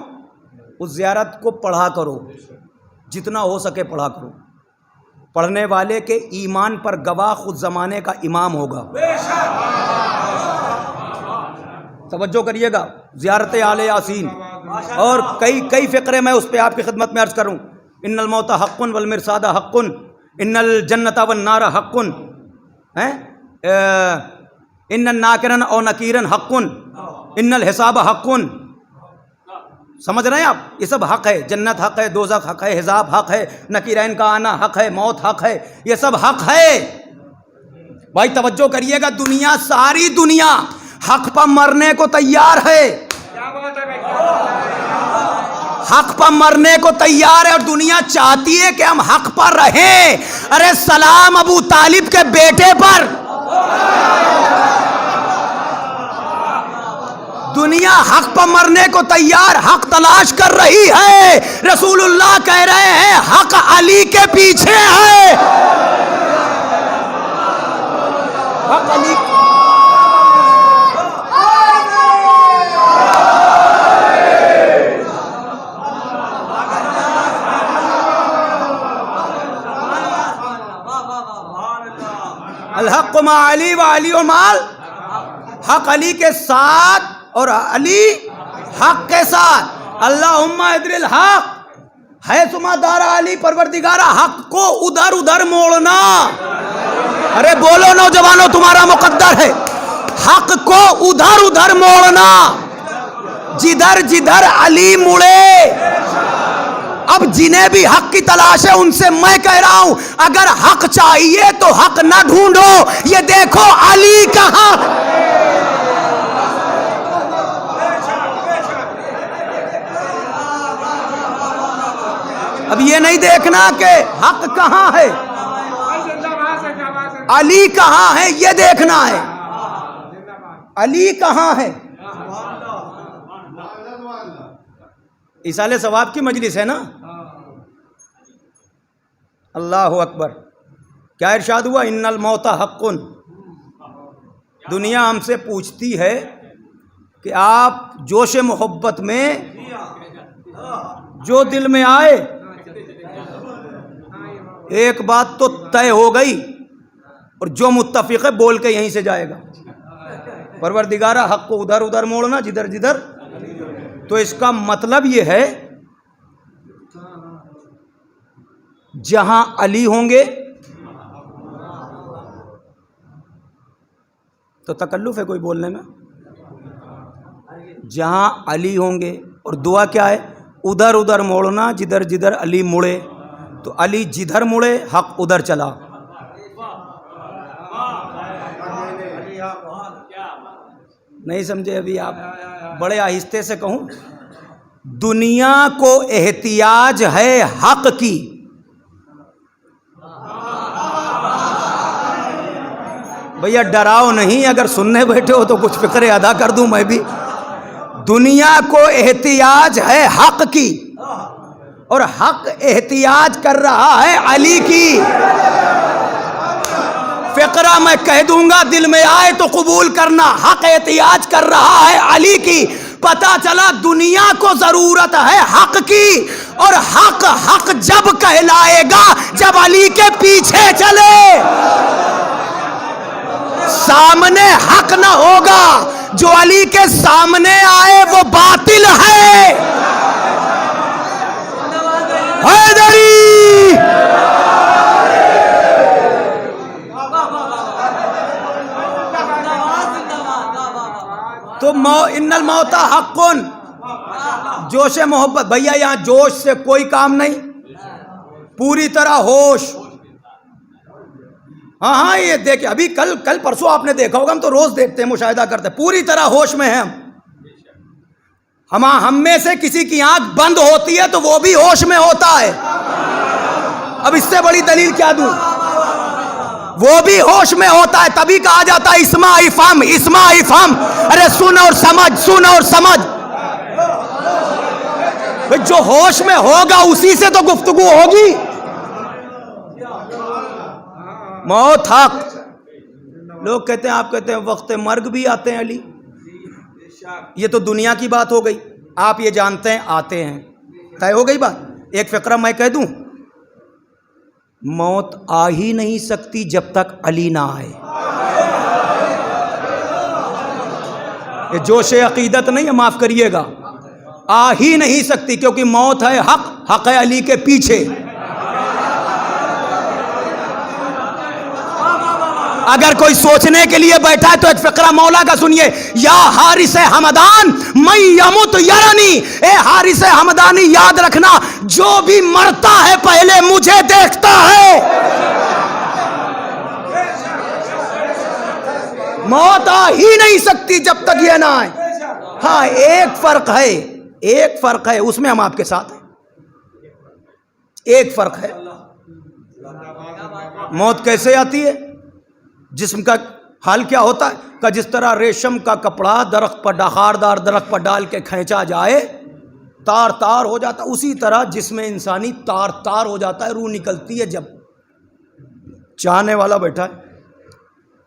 اس زیارت کو پڑھا کرو، جتنا ہو سکے پڑھا کرو۔ پڑھنے والے کے ایمان پر گواہ خود زمانے کا امام ہوگا۔ توجہ کریے گا، زیارت آل یاسین، اور کئی فقرے میں اس پہ آپ کی خدمت میں عرض کروں۔ ان الموت حق والمرصاد حق، ان الجنت والنار حق، ان الناکرن او نکیرن حق، ان الحساب حق۔ سمجھ رہے ہیں آپ؟ یہ سب حق ہے، جنت حق ہے، دوزخ حق ہے، حساب حق ہے، نکیرین کا آنا حق ہے، موت حق ہے، یہ سب حق ہے۔ بھائی توجہ کریے گا، دنیا، ساری دنیا حق پر مرنے کو تیار ہے، حق پر مرنے کو تیار ہے، اور دنیا چاہتی ہے کہ ہم حق پر رہیں۔ ارے سلام ابو طالب کے بیٹے پر، دنیا حق پر مرنے کو تیار، حق تلاش کر رہی ہے۔ رسول اللہ کہہ رہے ہیں حق علی کے پیچھے ہے، حق علی۔ الحق مع علی و علی و مال، حق علی کے ساتھ اور علی حق کے ساتھ۔ اللہم ادر الحق حیث ما دار علی، پروردگارہ حق کو ادھر موڑنا۔ ارے بولو نوجوانوں، تمہارا مقدر ہے، حق کو ادھر موڑنا، جدھر علی مڑے۔ اب جنہیں بھی حق کی تلاش ہے ان سے میں کہہ رہا ہوں، اگر حق چاہیے تو حق نہ ڈھونڈو، یہ دیکھو علی کہاں۔ اب یہ نہیں دیکھنا کہ حق کہاں ہے، علی کہاں ہے، یہ دیکھنا ہے علی کہاں ہے۔ ایصال ثواب کی مجلس ہے نا۔ اللہ اکبر۔ کیا ارشاد ہوا؟ ان الموت حق۔ دنیا ہم سے پوچھتی ہے کہ آپ جوش محبت میں جو دل میں آئے، ایک بات تو طے ہو گئی، اور جو متفق ہے بول کے یہیں سے جائے گا، پروردگارہ حق کو ادھر ادھر موڑنا جدھر جدھر۔ تو اس کا مطلب یہ ہے جہاں علی ہوں گے تو تکلف ہے کوئی بولنے میں، جہاں علی ہوں گے، اور دعا کیا ہے؟ ادھر ادھر موڑنا جدھر جدھر علی مڑے، تو علی جدھر مڑے حق ادھر چلا۔ نہیں سمجھے ابھی آپ؟ بڑے آہستے سے کہوں، دنیا کو احتیاج ہے حق کی، بھیا ڈراؤ نہیں، اگر سننے بیٹھے ہو تو کچھ فکرے ادا کر دوں میں بھی۔ دنیا کو احتیاج ہے حق کی، اور حق احتیاج کر رہا ہے علی کی۔ فقرہ میں کہہ دوں گا، دل میں آئے تو قبول کرنا، حق احتیاج کر رہا ہے علی کی۔ پتہ چلا دنیا کو ضرورت ہے حق کی، اور حق حق جب کہلائے گا جب علی کے پیچھے چلے۔ سامنے حق نہ ہوگا، جو علی کے سامنے آئے وہ باطل ہے۔ حیدری تو ان الموت حق، جوش محبت۔ بھیا یہاں جوش سے کوئی کام نہیں، پوری طرح ہوش۔ ہاں یہ دیکھیں، ابھی کل پرسوں آپ نے دیکھا ہوگا، ہم تو روز دیکھتے ہیں، مشاہدہ کرتے ہیں، پوری طرح ہوش میں ہیں ہم میں سے کسی کی آنکھ بند ہوتی ہے تو وہ بھی ہوش میں ہوتا ہے۔ اب اس سے بڑی دلیل کیا دوں؟ وہ بھی ہوش میں ہوتا ہے، تبھی کہا جاتا ہے اسمع افہم، اسمع افہم، ارے سن اور سمجھ، سن اور سمجھ۔ جو ہوش میں ہوگا اسی سے تو گفتگو ہوگی۔ موت حق۔ لوگ کہتے ہیں، آپ کہتے ہیں وقت مرگ بھی آتے ہیں علی، یہ تو دنیا کی بات ہو گئی، آپ یہ جانتے ہیں آتے ہیں، طے ہو گئی بات۔ ایک فقرہ میں کہہ دوں، موت آ ہی نہیں سکتی جب تک علی نہ آئے۔ یہ جوش عقیدت نہیں ہے، معاف کریے گا، آ ہی نہیں سکتی، کیونکہ موت ہے حق، حق ہے علی کے پیچھے۔ اگر کوئی سوچنے کے لیے بیٹھا ہے تو ایک فقرہ مولا کا سنیے، یا حارث ہمدان من یمت یرنی، اے حارث ہمدانی یاد رکھنا، جو بھی مرتا ہے پہلے مجھے دیکھتا ہے۔ موت آ ہی نہیں سکتی جب تک یہ نہ آئے۔ ہاں ایک فرق ہے، اس میں ہم آپ کے ساتھ ہیں۔ ایک فرق ہے، موت کیسے آتی ہے؟ جسم کا حال کیا ہوتا ہے؟ کہ جس طرح ریشم کا کپڑا درخت پر، خاردار درخت پر ڈال کے کھینچا جائے تار تار ہو جاتا، اسی طرح جسم انسانی تار تار ہو جاتا ہے، روح نکلتی ہے۔ جب چاہنے والا بیٹھا ہے،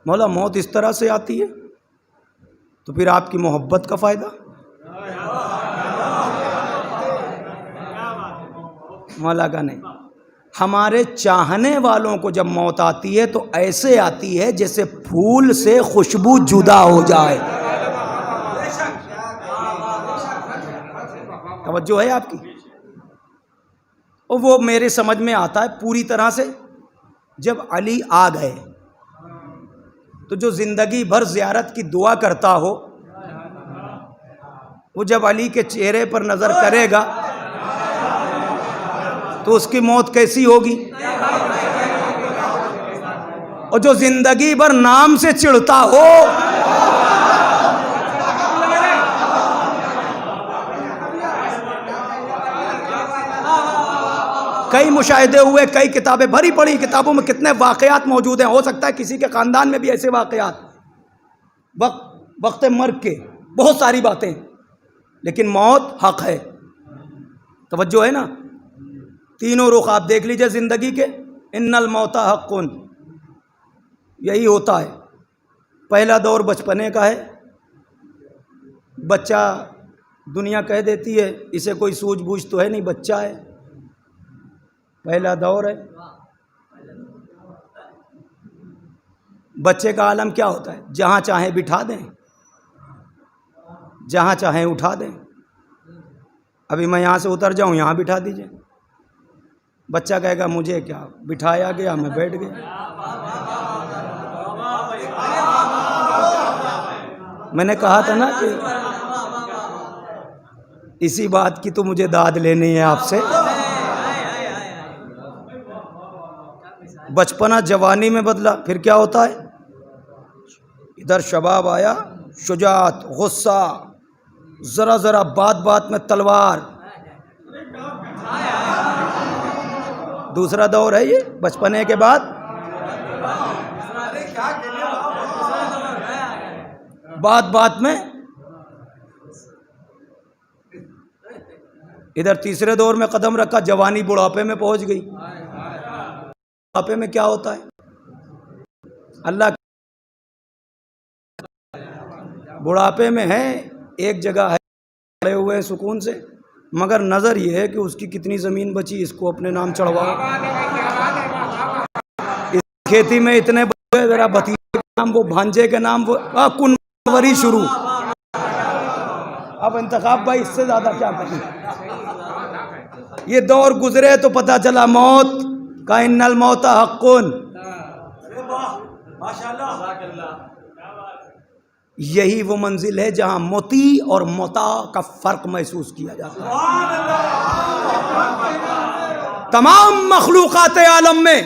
مولا موت اس طرح سے آتی ہے، تو پھر آپ کی محبت کا فائدہ؟ مولا کا نہیں۔ ہمارے چاہنے والوں کو جب موت آتی ہے تو ایسے آتی ہے جیسے پھول سے خوشبو جدا ہو جائے۔ توجہ ہے آپ کی؟ اور وہ میرے سمجھ میں آتا ہے پوری طرح سے جب علی آ گئے، تو جو زندگی بھر زیارت کی دعا کرتا ہو، وہ جب علی کے چہرے پر نظر کرے گا تو اس کی موت کیسی ہوگی؟ اور جو زندگی بھر نام سے چڑھتا ہو، کئی مشاہدے ہوئے، کئی کتابیں بھری پڑی، کتابوں میں کتنے واقعات موجود ہیں. ہو سکتا ہے کسی کے خاندان میں بھی ایسے واقعات وقت مرگ کے، بہت ساری باتیں، لیکن موت حق ہے. توجہ ہے نا. تینوں رخ آپ دیکھ لیجئے زندگی کے. ان الموت حق، یہی ہوتا ہے. پہلا دور بچپنے کا ہے. بچہ دنیا کہہ دیتی ہے اسے کوئی سوجھ بوجھ تو ہے نہیں، بچہ ہے، پہلا دور ہے. بچے کا عالم کیا ہوتا ہے؟ جہاں چاہیں بٹھا دیں، جہاں چاہیں اٹھا دیں. ابھی میں یہاں سے اتر جاؤں، یہاں بٹھا دیجئے. بچہ کہے گا مجھے کیا، بٹھایا گیا میں بیٹھ گیا. میں نے کہا تھا نا کہ اسی بات کی تو مجھے داد لینی ہے آپ سے. بچپنا جوانی میں بدلا، پھر کیا ہوتا ہے؟ ادھر شباب آیا، شجاعت، غصہ، ذرا ذرا بات بات میں تلوار. دوسرا دور ہے یہ بچپنے کے بعد. بات بات میں. ادھر تیسرے دور میں قدم رکھا، جوانی بڑھاپے میں پہنچ گئی. بڑھاپے میں کیا ہوتا ہے؟ اللہ بڑھاپے میں ہے ایک جگہ ہے، کھڑے ہوئے ہیں سکون سے، مگر نظر یہ ہے کہ اس کی کتنی زمین بچی، اس کو اپنے نام چڑھواؤ. اس کھیتی میں اتنے بچے، ذرا بھتیجے کے نام، وہ بھانجے کے نام، وہ کنوری شروع. اب انتخاب بھائی اس سے زیادہ کیا کریں. یہ دور گزرے تو پتہ چلا موت کا، ان الموت حق. یہی وہ منزل ہے جہاں موتی اور موتا کا فرق محسوس کیا جاتا ہے. تمام مخلوقات عالم میں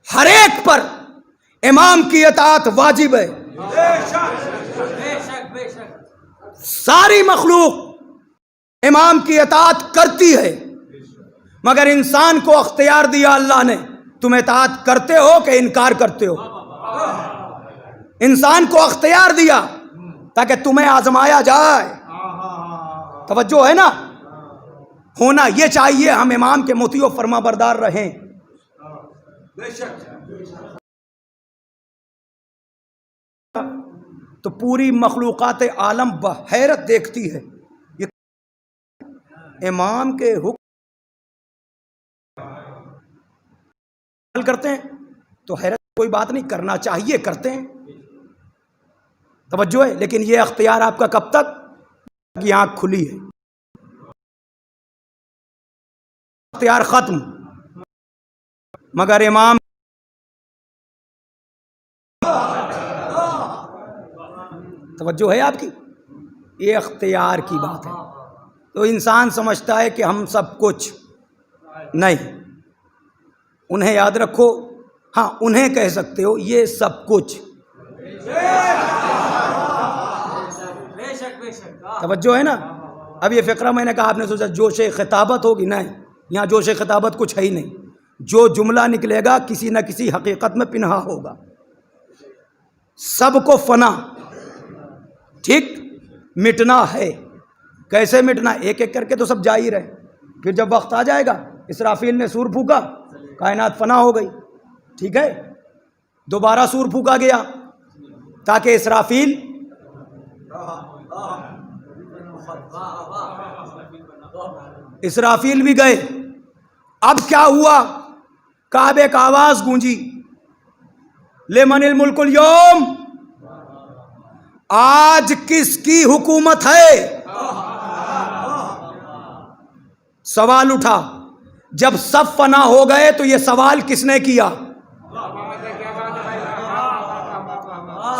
ہر ایک پر امام کی اطاعت واجب ہے. ساری مخلوق امام کی اطاعت کرتی ہے، مگر انسان کو اختیار دیا اللہ نے، تم اطاعت کرتے ہو کہ انکار کرتے ہو. انسان کو اختیار دیا تاکہ تمہیں آزمایا جائے. توجہ ہے نا. ہونا یہ چاہیے ہم امام کے مطیع و فرما بردار رہیں. تو پوری مخلوقات عالم بحیرت دیکھتی ہے یہ امام کے حکم کرتے ہیں. تو حیرت کوئی بات نہیں، کرنا چاہیے، کرتے ہیں. توجہ ہے. لیکن یہ اختیار آپ کا کب تک؟ یہ آنکھ کھلی ہے. اختیار ختم. مگر امام توجہ ہے آپ کی، یہ اختیار کی بات ہے. تو انسان سمجھتا ہے کہ ہم سب کچھ نہیں. انہیں یاد رکھو، ہاں انہیں کہہ سکتے ہو یہ سب کچھ. توجہ ہے نا. اب یہ فقرہ میں نے کہا، آپ نے سوچا جوش خطابت ہوگی، نہیں، یہاں جوش خطابت کچھ ہے ہی نہیں. جو جملہ نکلے گا کسی نہ کسی حقیقت میں پنہا ہوگا. سب کو فنا، ٹھیک، مٹنا ہے. کیسے مٹنا؟ ایک ایک کر کے تو سب جا ہی رہے. پھر جب وقت آ جائے گا، اسرافیل نے سور پھونکا، کائنات فنا ہو گئی. ٹھیک ہے، دوبارہ سور پھونکا گیا تاکہ اسرافیل بھی گئے. اب کیا ہوا؟ کعبے کا آواز گونجی، لمن الملک اليوم، آج کس کی حکومت ہے؟ سوال اٹھا. جب سب فنا ہو گئے تو یہ سوال کس نے کیا؟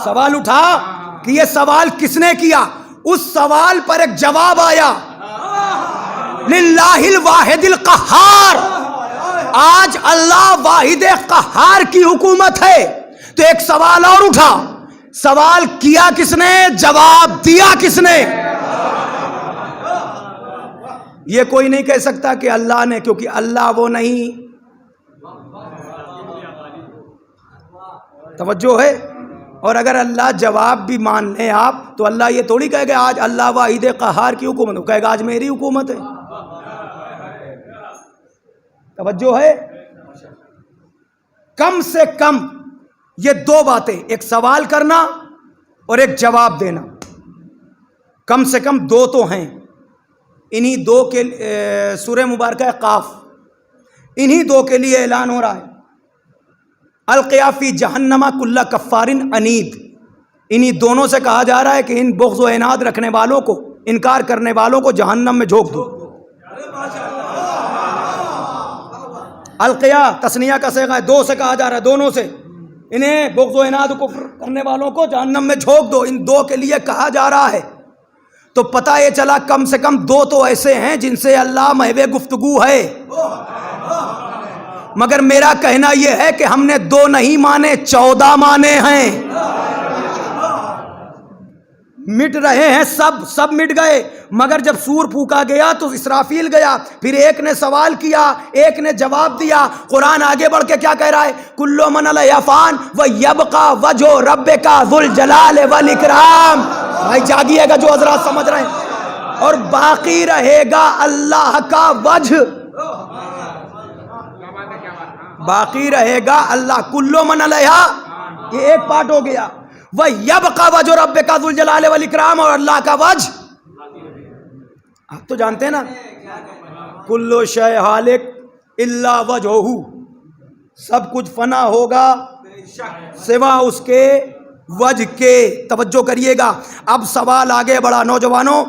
سوال اٹھا کہ یہ سوال کس نے کیا؟ اس سوال پر ایک جواب آیا، للہ الواحد القہار. آج اللہ واحد قہار کی حکومت ہے. تو ایک سوال اور اٹھا، سوال کیا کس نے؟ جواب دیا کس نے؟ یہ کوئی نہیں کہہ سکتا کہ اللہ نے، کیونکہ اللہ وہ نہیں. توجہ ہے. اور اگر اللہ جواب بھی مان لیں آپ تو اللہ یہ تھوڑی کہے گا آج اللہ واحد قہار کی حکومت، وہ کہے گا آج میری حکومت ہے. توجہ ہے. کم سے کم یہ دو باتیں، ایک سوال کرنا اور ایک جواب دینا، کم سے کم دو تو ہیں. انہی دو کے سورہ مبارکہ قاف، انہی دو کے لیے اعلان ہو رہا ہے القیا فی جہنم کل کفار عنید. انہی دونوں سے کہا جا رہا ہے کہ ان بغض و عناد رکھنے والوں کو، انکار کرنے والوں کو جہنم میں جھونک دو. القیا تسنیہ کا صیغہ ہے، دو سے کہا جا رہا ہے، دونوں سے. انہیں بغض و عناد و کفر کرنے والوں کو جہنم میں جھونک دو. ان دو کے لیے کہا جا رہا ہے. تو پتہ یہ چلا کم سے کم دو تو ایسے ہیں جن سے اللہ محو گفتگو ہے. مگر میرا کہنا یہ ہے کہ ہم نے دو نہیں مانے، 14 مانے ہیں. مٹ رہے ہیں سب مٹ گئے. مگر جب سور پھونکا گیا تو اسرافیل گیا، پھر ایک نے سوال کیا، ایک نے جواب دیا. قرآن آگے بڑھ کے کیا کہہ رہا ہے؟ کل من علیہا فان ویبقی وجہ ربک ذو الجلال والاکرام. بھائی جاگیے گا جو حضرات سمجھ رہے ہیں. اور باقی رہے گا اللہ کا وجہ، باقی رہے گا اللہ. کلو من علیہا یہ ایک پارٹ ہو گیا. وَيَبْقَى وَجْهُ رَبِّكَ ذُو الْجَلَالِ وَالْإِكْرَامِ، اور اللہ کا وجہ آپ تو جانتے ہیں نا، کلو شے ہالک الا وجہہ، سب کچھ فنا ہوگا سوا اس کے وجہ کے. توجہ کریے گا. اب سوال آگے بڑھا. نوجوانوں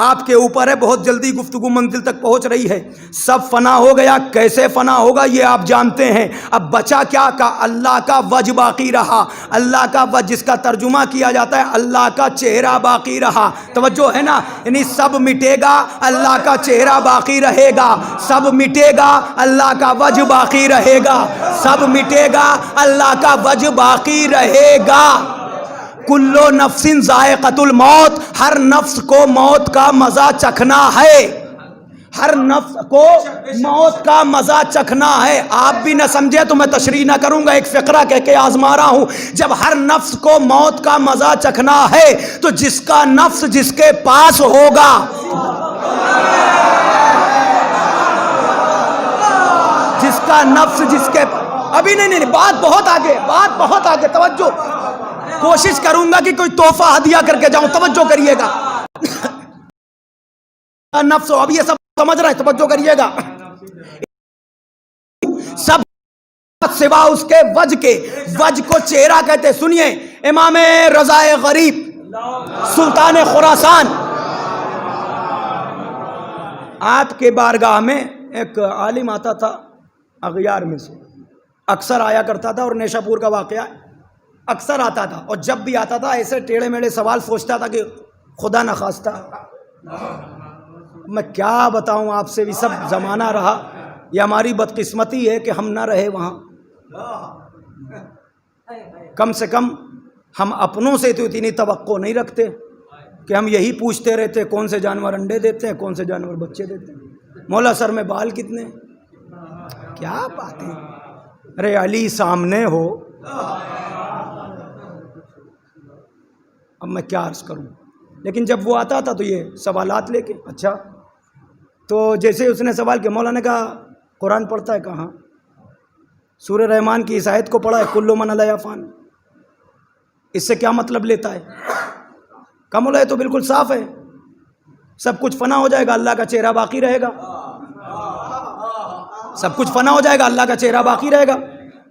آپ کے اوپر ہے، بہت جلدی گفتگو منزل تک پہنچ رہی ہے. سب فنا ہو گیا، کیسے فنا ہوگا یہ آپ جانتے ہیں. اب بچا کیا؟ کا اللہ کا وجہ باقی رہا. اللہ کا وجہ جس کا ترجمہ کیا جاتا ہے اللہ کا چہرہ باقی رہا. توجہ ہے نا. یعنی سب مٹے گا، اللہ کا چہرہ باقی رہے گا. سب مٹے گا، اللہ کا وجہ باقی رہے گا. سب مٹے گا، اللہ کا وجہ باقی رہے گا. کلو نفس ذائقۃ الموت، ہر نفس کو موت کا مزہ چکھنا ہے. ہر نفس کو موت کا مزہ چکھنا ہے. آپ بھی نہ سمجھے تو میں تشریح نہ کروں گا، ایک فقرہ کہہ کے آزما رہا ہوں. جب ہر نفس کو موت کا مزہ چکھنا ہے تو جس کا نفس جس کے پاس ہوگا، جس کا نفس جس کے، ابھی نہیں، بات بہت آگے، بات بہت آگے. توجہ، کوشش کروں گا کہ کوئی تحفہ ہدیہ کر کے جاؤں. توجہ کریے گا. نفس ہو، اب یہ سب سمجھ رہے ہیں، توجہ کریے گا. سب سوا اس کے وجہ کے، وجہ کو چہرہ کہتے. سنیے، امام رضا غریب سلطان خراسان، آپ کے بارگاہ میں ایک عالم آتا تھا اغیار میں سے، اکثر آیا کرتا تھا، اور نیشا پور کا واقعہ اکثر آتا تھا. اور جب بھی آتا تھا ایسے ٹیڑھے میڑھے سوال سوچتا تھا کہ خدا نخواستہ، میں کیا بتاؤں آپ سے، بھی سب زمانہ رہا. یہ ہماری بدقسمتی ہے کہ ہم نہ رہے وہاں. کم سے کم ہم اپنوں سے تو اتنی توقع نہیں رکھتے کہ ہم یہی پوچھتے رہتے کون سے جانور انڈے دیتے ہیں، کون سے جانور بچے دیتے ہیں، مولا سر میں بال کتنے. کیا بات ہے، ارے علی سامنے ہو. اب میں کیا عرض کروں. لیکن جب وہ آتا تھا تو یہ سوالات لے کے، اچھا تو جیسے اس نے سوال کیا، مولانا نے کہا قرآن پڑھتا ہے؟ کہاں؟ سورہ رحمان کی اس آیت کو پڑھا ہے، کل من علیہا فان. اس سے کیا مطلب لیتا ہے؟ کہا مولا یہ تو بالکل صاف ہے، سب کچھ فنا ہو جائے گا، اللہ کا چہرہ باقی رہے گا. سب کچھ فنا ہو جائے گا، اللہ کا چہرہ باقی رہے گا.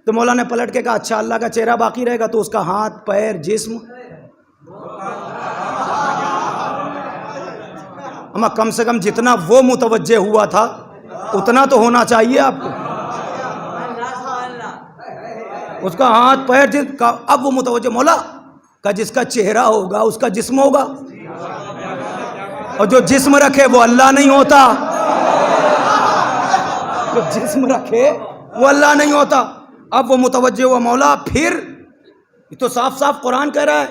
تو مولا نے پلٹ کے کہا اچھا اللہ کا چہرہ باقی رہے گا تو اس کا ہاتھ، پیر، جسم، اما کم سے کم جتنا وہ متوجہ ہوا تھا اتنا تو ہونا چاہیے آپ کو. اس کا ہاتھ، پیر، جسم کا. اب وہ متوجہ، مولا کا جس کا چہرہ ہوگا اس کا جسم ہوگا، اور جو جسم رکھے وہ اللہ نہیں ہوتا. جو جسم رکھے وہ اللہ نہیں ہوتا. اب وہ متوجہ ہوا، مولا پھر یہ تو صاف صاف قرآن کہہ رہا ہے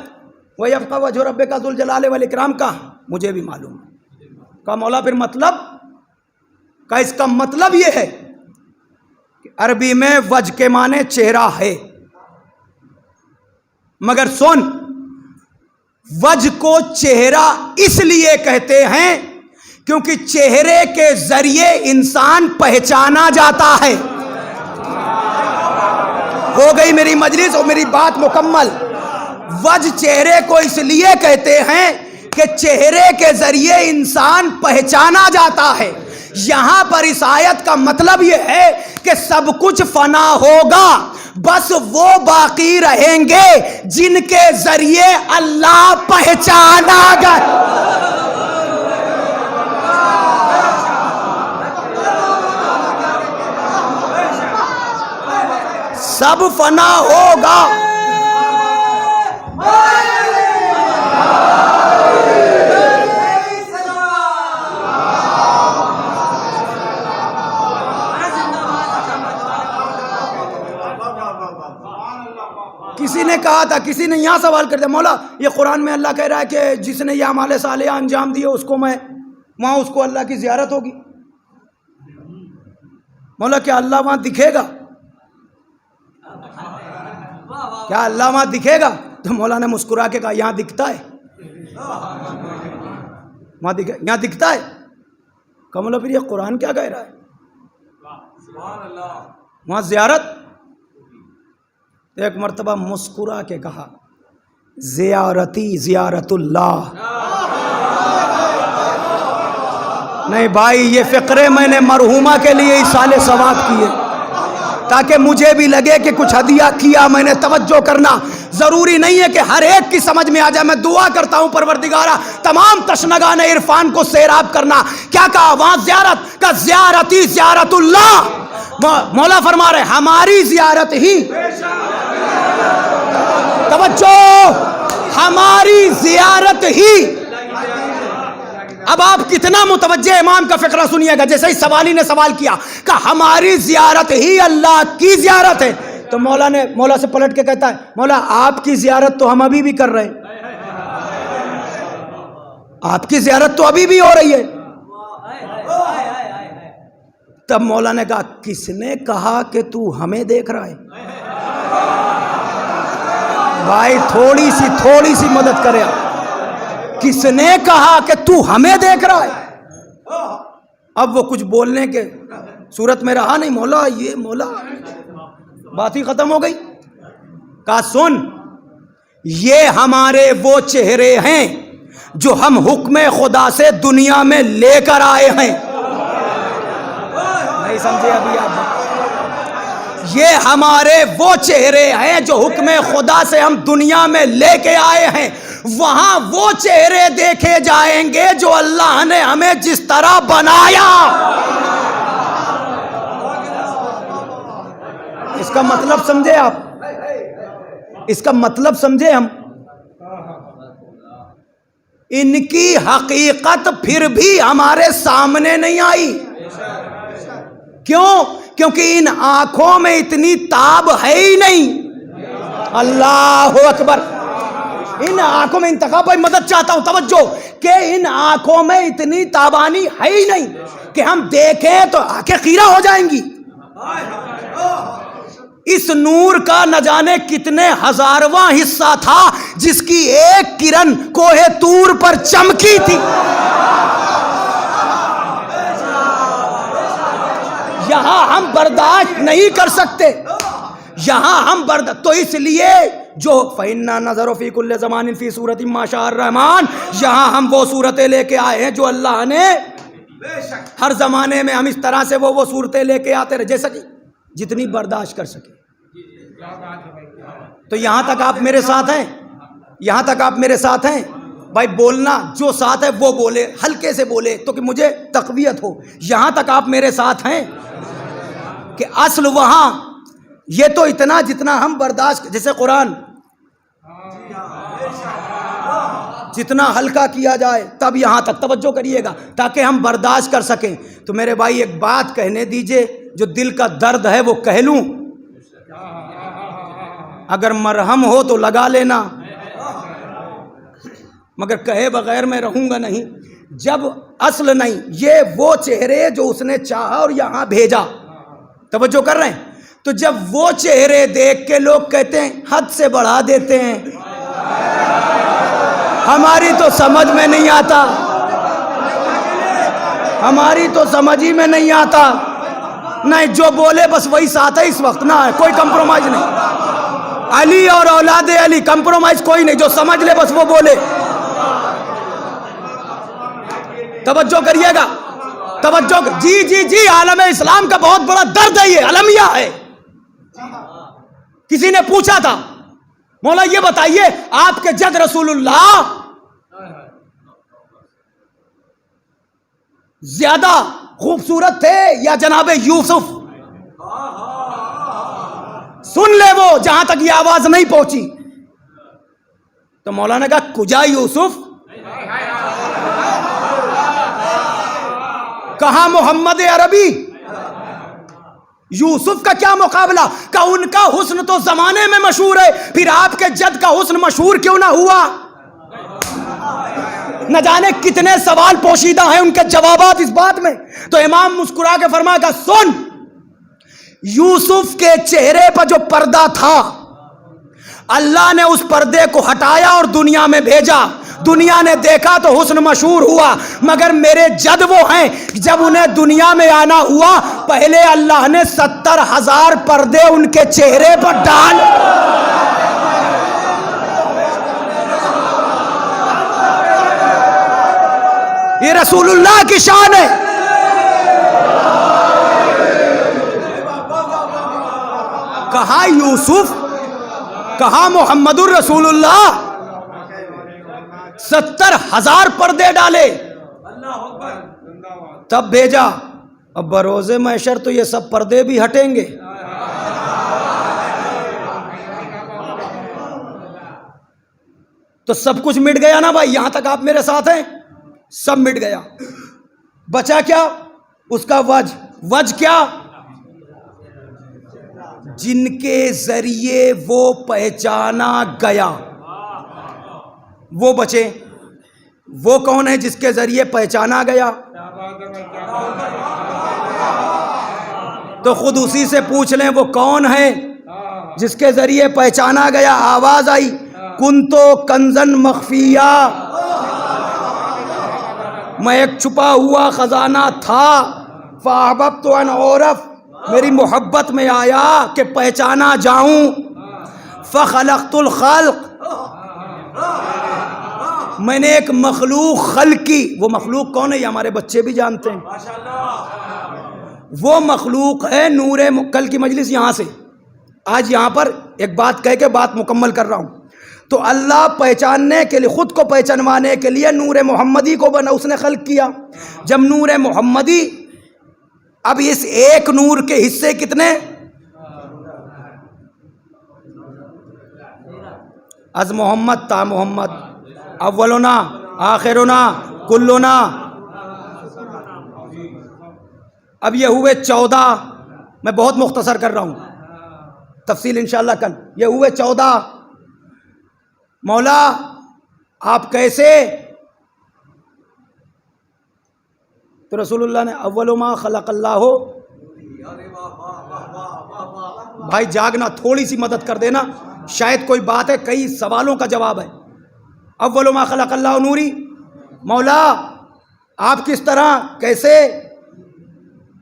وَيَبْقَى وَجْهُ رَبِّكَ ذُو الْجَلَالِ وَالْإِكْرَامِ. کا مجھے بھی معلوم ہے. کہا مولا پھر مطلب؟ کا اس کا مطلب یہ ہے کہ عربی میں وجہ کے معنی چہرہ ہے، مگر سن، وجہ کو چہرہ اس لیے کہتے ہیں کیونکہ چہرے کے ذریعے انسان پہچانا جاتا ہے۔ ہو گئی میری مجلس اور میری بات مکمل۔ وجہ چہرے کو اس لیے کہتے ہیں کہ چہرے کے ذریعے انسان پہچانا جاتا ہے۔ یہاں پر اس آیت کا مطلب یہ ہے کہ سب کچھ فنا ہوگا، بس وہ باقی رہیں گے جن کے ذریعے اللہ پہچانا گیا۔ سب فنا ہوگا، کسی نے کہا تھا، کسی نے یہاں سوال کر دیا، مولا یہ قرآن میں اللہ کہہ رہا ہے کہ جس نے یہ اعمال صالحہ انجام دیے اس کو میں وہاں اس کو اللہ کی زیارت ہوگی۔ مولا کیا اللہ وہاں دکھے گا؟ کیا اللہ وہاں دکھے گا؟ تو مولا نے مسکرا کے کہا یہاں دکھتا ہے، وہاں یہاں دکھتا ہے۔ کہا مولا پھر یہ قرآن کیا کہہ رہا ہے؟ وہاں زیارت۔ ایک مرتبہ مسکرا کے کہا زیارتی زیارت اللہ۔ نہیں بھائی، یہ فقرے میں نے مرحومہ کے لیے ایصال ثواب کیے تاکہ مجھے بھی لگے کہ کچھ ہدیہ کیا میں نے۔ توجہ کرنا، ضروری نہیں ہے کہ ہر ایک کی سمجھ میں آ جائے۔ میں دعا کرتا ہوں پروردگارہ تمام تشنگان عرفان کو سیراب کرنا۔ کیا کہا وہاں زیارت کا؟ زیارتی زیارت اللہ۔ مولا فرما رہے ہماری زیارت ہی، توجہ، ہماری زیارت ہی۔ اب آپ کتنا متوجہ امام کا فقرہ سنیے گا۔ جیسے ہی سوالی نے سوال کیا کہ ہماری زیارت ہی اللہ کی زیارت ہے، تو مولا سے پلٹ کے کہتا ہے مولا آپ کی زیارت تو ہم ابھی بھی کر رہے ہیں، آپ کی زیارت تو ابھی بھی ہو رہی ہے۔ تب مولا نے کہا کس نے کہا کہ تو ہمیں دیکھ رہا ہے؟ بھائی تھوڑی سی مدد کرے۔ کس نے کہا کہ تو ہمیں دیکھ رہا ہے؟ اب وہ کچھ بولنے کے صورت میں رہا نہیں۔ مولا یہ مولا، بات ہی ختم ہو گئی۔ کہا سن، یہ ہمارے وہ چہرے ہیں جو ہم حکم خدا سے دنیا میں لے کر آئے ہیں۔ نہیں سمجھے ابھی آپ؟ یہ ہمارے وہ چہرے ہیں جو حکم خدا سے ہم دنیا میں لے کے آئے ہیں۔ وہاں وہ چہرے دیکھے جائیں گے جو اللہ نے ہمیں جس طرح بنایا۔ اس کا مطلب سمجھے آپ؟ اس کا مطلب سمجھے ہم؟ ان کی حقیقت پھر بھی ہمارے سامنے نہیں آئی۔ کیوں؟ کیونکہ ان آنکھوں میں اتنی تاب ہے ہی نہیں۔ اللہ اکبر۔ ان آنکھوں میں انتخاب، بھائی مدد چاہتا ہوں، توجہ، کہ ان آنکھوں میں اتنی تابانی ہے ہی نہیں کہ ہم دیکھیں تو آنکھیں خیرہ ہو جائیں گی۔ اس نور کا نہ جانے کتنے ہزارواں حصہ تھا جس کی ایک کرن کوہ طور پر چمکی تھی۔ یہاں ہم برداشت نہیں کر سکتے، یہاں ہم تو اس لیے جو فَإِنَّا نَظَرُ فِي كُلِّ زَمَانٍ فِي صُورَةٍ مَا شَاءَ الرَّحْمَٰنِ، یہاں ہم وہ صورتیں لے کے آئے ہیں جو اللہ نے ہر زمانے میں ہم اس طرح سے وہ صورتیں لے کے آتے رہے جیسا کہ جتنی برداشت کر سکے۔ تو یہاں تک آپ میرے ساتھ ہیں، یہاں تک آپ میرے ساتھ ہیں بھائی؟ بولنا جو ساتھ ہے وہ بولے، ہلکے سے بولے تو کہ مجھے تقویت ہو۔ یہاں تک آپ میرے ساتھ ہیں کہ اصل وہاں یہ تو اتنا جتنا ہم برداشت، جیسے قرآن جتنا ہلکا کیا جائے تب یہاں تک، توجہ کریے گا تاکہ ہم برداشت کر سکیں۔ تو میرے بھائی ایک بات کہنے دیجئے، جو دل کا درد ہے وہ کہہ لوں، اگر مرہم ہو تو لگا لینا، مگر کہے بغیر میں رہوں گا نہیں۔ جب اصل نہیں، یہ وہ چہرے جو اس نے چاہا اور یہاں بھیجا. توجہ کر رہے ہیں؟ تو جب وہ چہرے دیکھ کے لوگ کہتے ہیں حد سے بڑھا دیتے ہیں، ہماری تو سمجھ میں نہیں آتا، ہماری تو سمجھ ہی میں نہیں آتا. نہیں، جو بولے بس وہی ساتھ ہے اس وقت، نہ کوئی کمپرومائز نہیں. علی اور اولاد علی کمپرومائز کوئی نہیں، جو سمجھ لے بس وہ بولے. توجہ کریے گا، توجہ. جی جی جی، عالم اسلام کا بہت بڑا درد ہے، یہ المیہ ہے. کسی نے پوچھا تھا مولا یہ بتائیے آپ کے جد رسول اللہ زیادہ خوبصورت تھے یا جناب یوسف؟ سن لے وہ جہاں تک یہ آواز نہیں پہنچی. تو مولانا نے کہا کجا یوسف، کہاں محمد عربی؟ یوسف کا کیا مقابلہ؟ کہ ان کا حسن تو زمانے میں مشہور ہے، پھر آپ کے جد کا حسن مشہور کیوں نہ ہوا؟ نہ جانے کتنے سوال پوشیدہ ہیں ان کے جوابات اس بات میں. تو امام مسکرا کے فرمایا کہ سن، یوسف کے چہرے پر جو پردہ تھا اللہ نے اس پردے کو ہٹایا اور دنیا میں بھیجا. دنیا نے دیکھا تو حسن مشہور ہوا، مگر میرے جد وہ ہیں جب انہیں دنیا میں آنا ہوا پہلے اللہ نے 70,000 پردے ان کے چہرے پر ڈال. یہ رسول اللہ کی شان ہے. کہاں یوسف، کہاں محمد الرسول اللہ؟ 70,000 پردے ڈالے تب بھیجا. اب بروز محشر تو یہ سب پردے بھی ہٹیں گے. تو سب کچھ مٹ گیا نا بھائی، یہاں تک آپ میرے ساتھ ہیں؟ سب مٹ گیا. بچا کیا؟ اس کا وجہ کیا؟ جن کے ذریعے وہ پہچانا گیا وہ بچے. وہ کون ہے جس کے ذریعے پہچانا گیا؟ تو خود اسی سے پوچھ لیں وہ کون ہے جس کے ذریعے پہچانا گیا. آواز آئی کنتو کنزن مخفیہ، میں ایک چھپا ہوا خزانہ تھا. فاحببت ان اعرف، میری محبت میں آیا کہ پہچانا جاؤں. فخلقت الخلق، میں نے ایک مخلوق خلق کی. وہ مخلوق کون ہے یہ ہمارے بچے بھی جانتے ہیں. وہ مخلوق ہے نور. کل کی مجلس یہاں سے، آج یہاں پر ایک بات کہہ کے بات مکمل کر رہا ہوں. تو اللہ پہچاننے کے لیے، خود کو پہچانوانے کے لیے نور محمدی کو بنا، اس نے خلق کیا. جب نور محمدی، اب اس ایک نور کے حصے کتنے؟ از محمد تا محمد، اولنا آخرنا کلنا. اب یہ ہوئے 14. میں بہت مختصر کر رہا ہوں، تفصیل انشاءاللہ کل. یہ ہوئے 14. مولا آپ کیسے؟ تو رسول اللہ نے اول ما خلق اللہ ہو. بھائی جاگنا، تھوڑی سی مدد کر دینا، شاید کوئی بات ہے، کئی سوالوں کا جواب ہے. اول ما خلق اللہ نوری. مولا آپ کس طرح، کیسے؟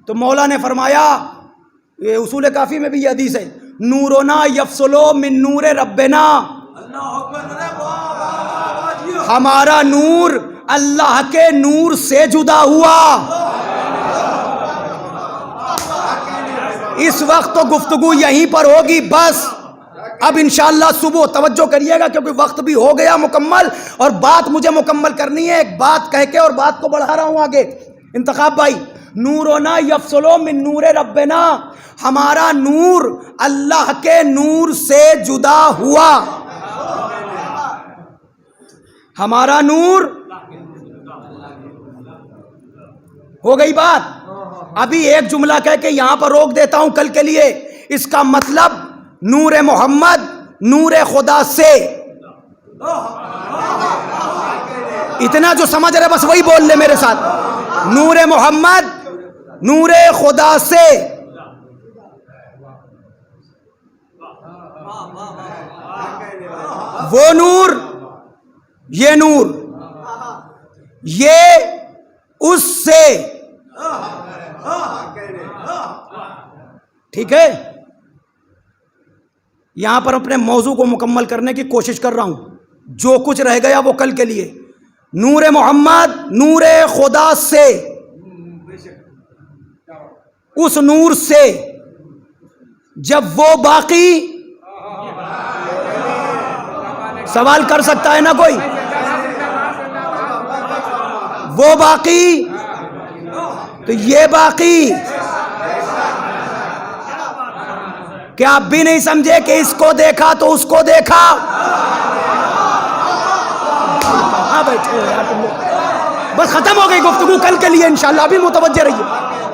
تو مولا نے فرمایا، یہ اصول کافی میں بھی یہ حدیث ہے، نورنا یفصلو من نور ربنا. ہمارا نور اللہ کے نور سے جدا ہوا. اس وقت تو گفتگو یہیں پر ہوگی بس. اب انشاءاللہ صبح توجہ کریے گا کیونکہ وقت بھی ہو گیا مکمل، اور بات مجھے مکمل کرنی ہے. ایک بات کہہ کے اور بات کو بڑھا رہا ہوں آگے. انتخاب بھائی، نورنا یفصلو من نور ربنا، ہمارا نور اللہ کے نور سے جدا ہوا. ہمارا نور ہو گئی بات. ابھی ایک جملہ کہہ کے یہاں پر روک دیتا ہوں کل کے لیے. اس کا مطلب نور محمد نور خدا سے. اتنا جو سمجھ رہے بس وہی بول لے میرے ساتھ. نور محمد نور خدا سے وہ نور، یہ نور، یہ اس سے. ٹھیک ہے، یہاں پر اپنے موضوع کو مکمل کرنے کی کوشش کر رہا ہوں. جو کچھ رہ گیا وہ کل کے لیے. نور محمد نور خدا سے، اس نور سے جب وہ باقی، سوال کر سکتا ہے نا کوئی؟ وہ باقی تو یہ باقی. کیا آپ بھی نہیں سمجھے کہ اس کو دیکھا تو اس کو دیکھا؟ ہاں بیٹھے یار تم لوگ، بس ختم ہو گئی گفتگو کل کے لیے انشاءاللہ. ابھی متوجہ رہیے.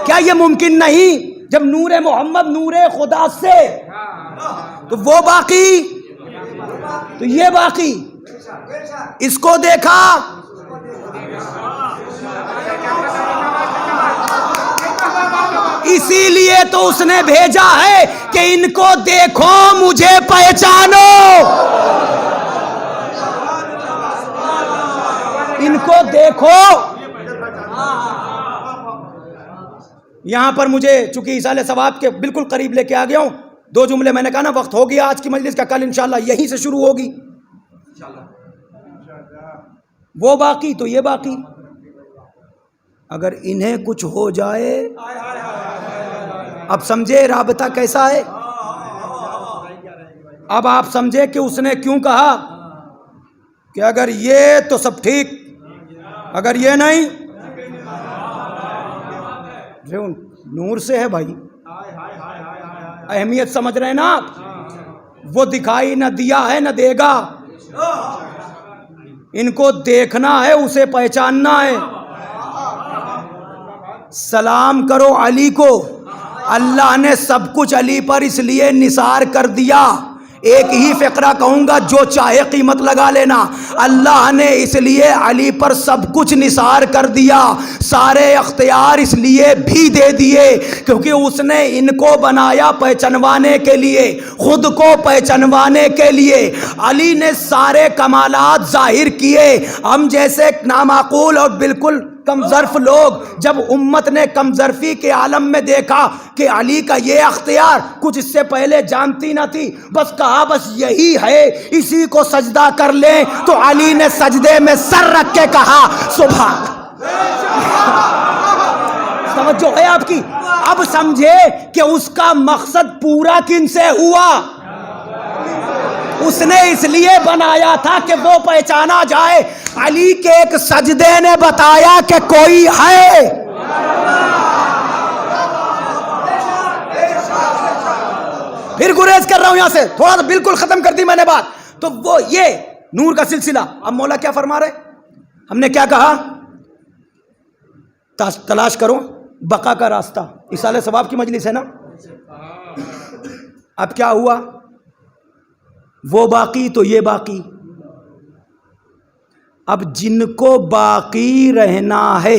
کیا یہ ممکن نہیں جب نور محمد نور خدا سے تو وہ باقی تو یہ باقی، اس کو دیکھا اسی لیے تو اس نے بھیجا ہے کہ ان کو دیکھو مجھے پہچانو. ان کو دیکھو. یہاں پر مجھے چونکہ ایصال ثواب کے بالکل قریب لے کے آ گیا ہوں. 2 جملے میں نے کہا نا وقت ہو گیا آج کی مجلس کا، کل انشاءاللہ یہیں سے شروع ہوگی. وہ باقی تو یہ باقی. اگر انہیں کچھ ہو جائے، اب سمجھے رابطہ کیسا ہے. اب آپ سمجھے کہ اس نے کیوں کہا کہ اگر یہ تو سب ٹھیک، اگر یہ نہیں. نور سے ہے بھائی، اہمیت سمجھ رہے ہیں نا آپ؟ وہ دکھائی نہ دیا ہے نہ دے گا. ان کو دیکھنا ہے، اسے پہچاننا ہے. سلام کرو علی کو. اللہ نے سب کچھ علی پر اس لیے نثار کر دیا. ایک ہی فقرہ کہوں گا، جو چاہے قیمت لگا لینا. اللہ نے اس لیے علی پر سب کچھ نثار کر دیا، سارے اختیار اس لیے بھی دے دیے کیونکہ اس نے ان کو بنایا پہچنوانے کے لیے، خود کو پہچنوانے کے لیے. علی نے سارے کمالات ظاہر کیے. ہم جیسے نامعقول اور بالکل کم ظرف لوگ جب امت نے کم ظرفی کے عالم میں دیکھا کہ علی کا یہ اختیار کچھ اس سے پہلے جانتی نہ تھی، بس کہا بس یہی ہے، اسی کو سجدہ کر لیں. تو علی نے سجدے میں سر رکھ کے کہا سبحان. توجہ ہے آپ کی؟ اب سمجھے کہ اس کا مقصد پورا کن سے ہوا. اس نے اس لیے بنایا تھا کہ وہ پہچانا جائے. علی کے ایک سجدے نے بتایا کہ کوئی ہے. پھر گریز کر رہا ہوں یہاں سے، تھوڑا سا بالکل ختم کر دی میں نے بات. تو وہ یہ نور کا سلسلہ. اب مولا کیا فرما رہے؟ ہم نے کیا کہا؟ تلاش کرو بقا کا راستہ. ایصال ثواب کی مجلس ہے نا. اب کیا ہوا؟ وہ باقی تو یہ باقی. اب جن کو باقی رہنا ہے،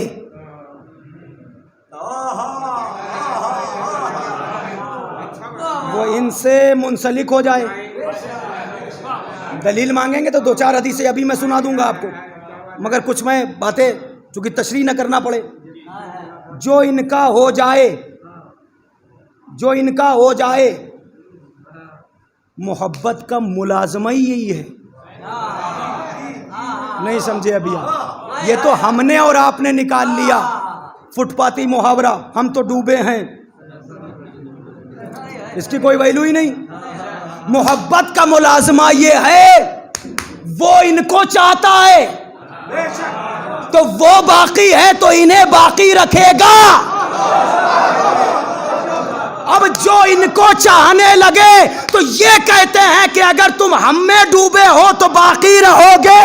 وہ ان سے منسلک ہو جائے. دلیل مانگیں گے تو 2-4 حدیثیں ابھی میں سنا دوں گا آپ کو، مگر کچھ میں باتیں چونکہ تشریح نہ کرنا پڑے. جو ان کا ہو جائے، جو ان کا ہو جائے. محبت کا ملازمہ ہی یہی ہے. نہیں سمجھے ابھی آپ؟ یہ تو ہم نے اور آپ نے نکال لیا فٹ پاتی محاورہ. ہم تو ڈوبے ہیں، اس کی کوئی ویلو ہی نہیں. محبت کا ملازمہ یہ ہے، وہ ان کو چاہتا ہے تو وہ باقی ہے تو انہیں باقی رکھے گا. اب جو ان کو چاہنے لگے تو یہ کہتے ہیں کہ اگر تم ہم میں ڈوبے ہو تو باقی رہو گے.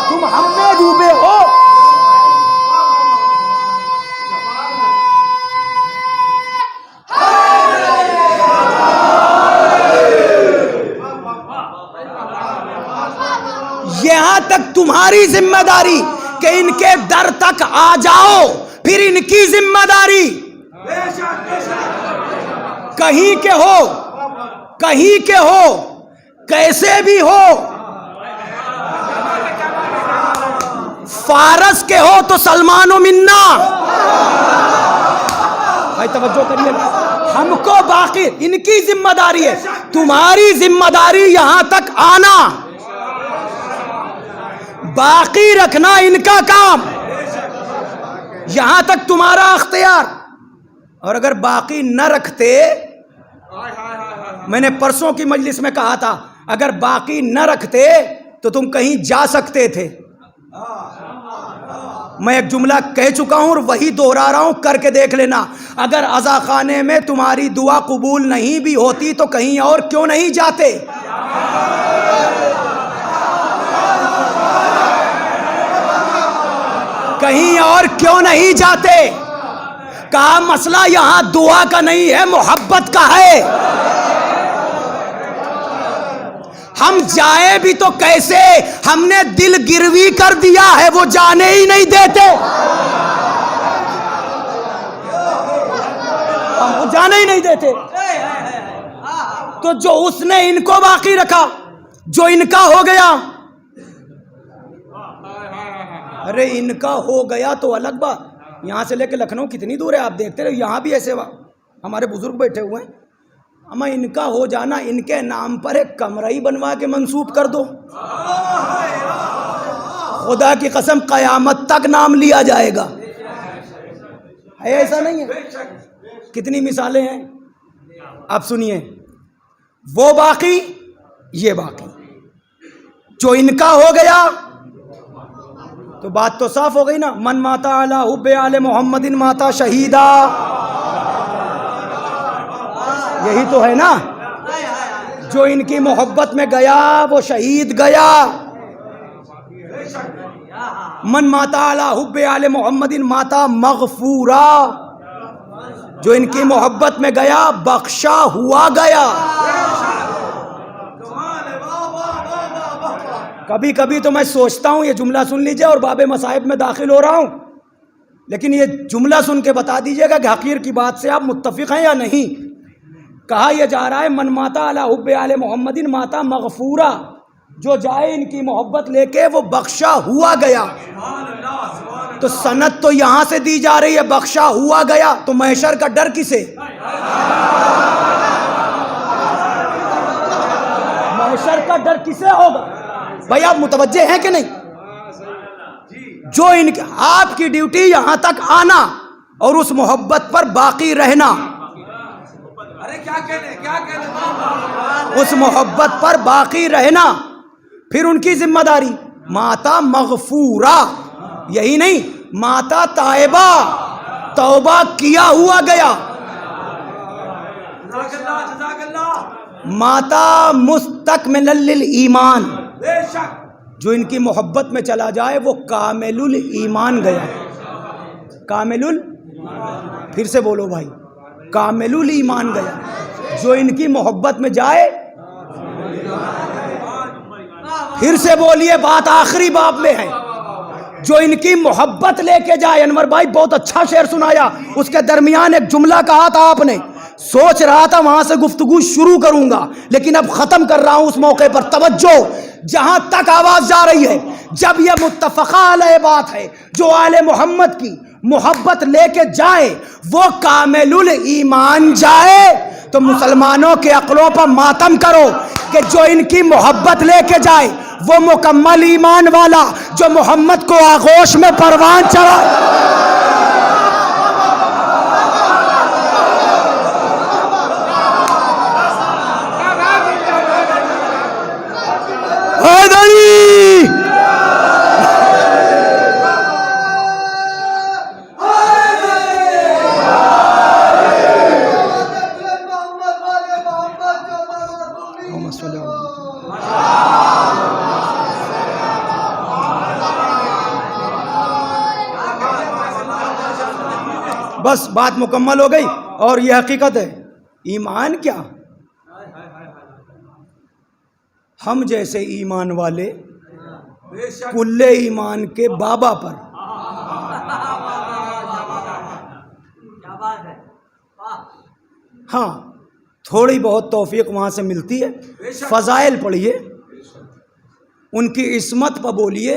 تم ہم میں ڈوبے ہو. یہاں تک تمہاری ذمہ داری کہ ان کے در تک آ جاؤ، پھر ان کی ذمہ داری کہیں کے ہو، کہیں کے ہو، کیسے بھی ہو، فارس کے ہو تو سلمان و منا، بھائی توجہ کریے، ہم کو باقی ان کی ذمہ داری ہے، تمہاری ذمہ داری یہاں تک آنا، باقی رکھنا ان کا کام، یہاں تک تمہارا اختیار۔ اور اگر باقی نہ رکھتے، میں نے پرسوں کی مجلس میں کہا تھا، اگر باقی نہ رکھتے تو تم کہیں جا سکتے تھے۔ میں ایک جملہ کہہ چکا ہوں اور وہی دوہرا رہا ہوں، کر کے دیکھ لینا، اگر عزا خانے میں تمہاری دعا قبول نہیں بھی ہوتی تو کہیں اور کیوں نہیں جاتے؟ کہیں اور کیوں نہیں جاتے؟ کہا مسئلہ یہاں دعا کا نہیں ہے، محبت کا ہے۔ ہم جائے بھی تو کیسے؟ ہم نے دل گروی کر دیا ہے، وہ جانے ہی نہیں دیتے، وہ جانے ہی نہیں دیتے۔ تو جو اس نے ان کو باقی رکھا، جو ان کا ہو گیا، ارے ان کا ہو گیا تو الگ بات، یہاں سے لے کے لکھنؤ کتنی دور ہے آپ دیکھتے رہے، یہاں بھی ایسے ہمارے بزرگ بیٹھے ہوئے ہیں، اما ان کا ہو جانا، ان کے نام پر ایک کمرہ ہی بنوا کے منسوب کر دو، خدا کی قسم قیامت تک نام لیا جائے گا، ہے ایسا نہیں ہے؟ کتنی مثالیں ہیں، اب سنیے، وہ باقی، یہ باقی، جو ان کا ہو گیا تو بات تو صاف ہو گئی نا، من ماتا علی حب آل محمد ماتا شہیدا، یہی تو ہے نا، جو ان کی محبت میں گیا وہ شہید گیا، من ماتا علی حب آل محمد ماتا مغفورا، جو ان کی محبت میں گیا بخشا ہوا گیا۔ کبھی کبھی تو میں سوچتا ہوں، یہ جملہ سن لیجئے، اور باب مصائب میں داخل ہو رہا ہوں، لیکن یہ جملہ سن کے بتا دیجئے گا کہ حقیر کی بات سے آپ متفق ہیں یا نہیں۔ کہا یہ جا رہا ہے من ماتا علی حب آل محمد ماتا مغفورا، جو جائے ان کی محبت لے کے وہ بخشا ہوا گیا، تو سند تو یہاں سے دی جا رہی ہے بخشا ہوا گیا، تو محشر کا ڈر کسے؟ محشر کا ڈر کسے ہوگا؟ بھائی آپ متوجہ ہیں کہ نہیں؟ جو ان کے، آپ کی ڈیوٹی یہاں تک آنا اور اس محبت پر باقی رہنا، اس محبت پر باقی رہنا، پھر ان کی ذمہ داری ماتا مغفورا، یہی نہیں ماتا تائبہ، توبہ کیا ہوا گیا، ماتا مستکمل للایمان، جو ان کی محبت میں چلا جائے وہ کامل الایمان گیا، کامل پھر سے بولو بھائی، کامل الایمان گیا، جو ان کی محبت میں جائے، پھر سے بولیے، بات آخری باب میں ہے، جو ان کی محبت لے کے جائے۔ انور بھائی بہت اچھا شعر سنایا، اس کے درمیان ایک جملہ کہا تھا آپ نے، سوچ رہا تھا وہاں سے گفتگو شروع کروں گا لیکن اب ختم کر رہا ہوں اس موقع پر، توجہ جہاں تک آواز جا رہی ہے، جب یہ متفقہ علیہ بات ہے، جو آل محمد کی محبت لے کے جائے وہ کامل الایمان جائے، تو مسلمانوں کے عقلوں پر ماتم کرو کہ جو ان کی محبت لے کے جائے وہ مکمل ایمان والا، جو محمد کو آغوش میں پروان چڑھا۔ بس بات مکمل ہو گئی، اور یہ حقیقت ہے، ایمان کیا، ہم جیسے ایمان والے کل ایمان کے بابا پر. ہاں تھوڑی بہت توفیق وہاں سے ملتی ہے. فضائل پڑھیے, ان کی عصمت پہ بولیے,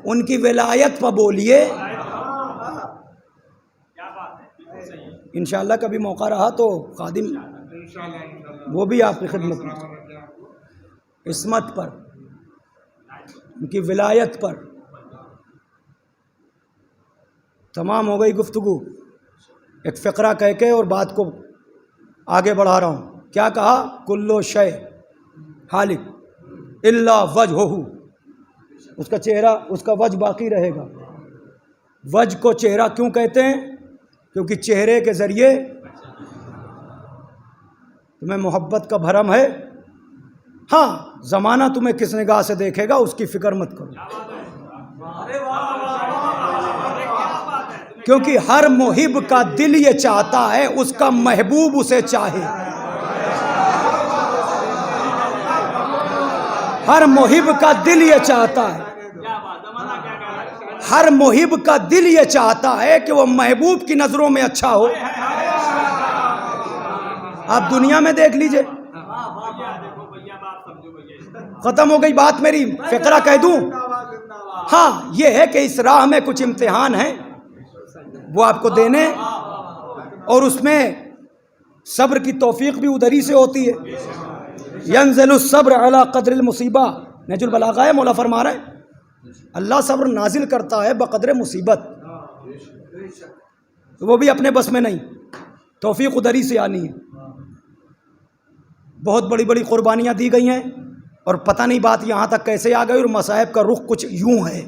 ان کی ولایت پہ بولیے. انشاءاللہ کبھی موقع رہا تو خادم وہ بھی آپ کی خدمت میں. عصمت پر, ان کی ولایت پر. تمام ہو گئی گفتگو. ایک فقرہ کہہ کے اور بات کو آگے بڑھا رہا ہوں. کیا کہا؟ کلو شے حالک الا وجہہ. اس کا چہرہ, اس کا وجہ باقی رہے گا. وجہ کو چہرہ کیوں کہتے ہیں؟ کیونکہ چہرے کے ذریعے تمہیں محبت کا بھرم ہے. ہاں زمانہ تمہیں کس نگاہ سے دیکھے گا اس کی فکر مت کرو, کیونکہ ہر محب کا دل یہ چاہتا ہے اس کا محبوب اسے چاہے. ہر محب کا دل یہ چاہتا ہے, ہر محب کا دل یہ چاہتا ہے کہ وہ محبوب کی نظروں میں اچھا ہو. آپ دنیا میں دیکھ لیجئے. ختم ہو گئی بات میری, فقرہ کہہ دوں. ہاں یہ ہے کہ اس راہ میں کچھ امتحان ہیں, وہ آپ کو دینے, اور اس میں صبر کی توفیق بھی ادھر ہی سے ہوتی ہے. ینزل الصبر علی قدر المصیبہ, نہج البلاغہ ہے, مولا فرما رہے ہیں اللہ صبر نازل کرتا ہے بقدر مصیبت. وہ بھی اپنے بس میں نہیں, توفیق ادھر ہی سے آنی ہے. بہت بڑی بڑی قربانیاں دی گئی ہیں اور پتہ نہیں بات یہاں تک کیسے آ گئی, اور مصائب کا رخ کچھ یوں ہے.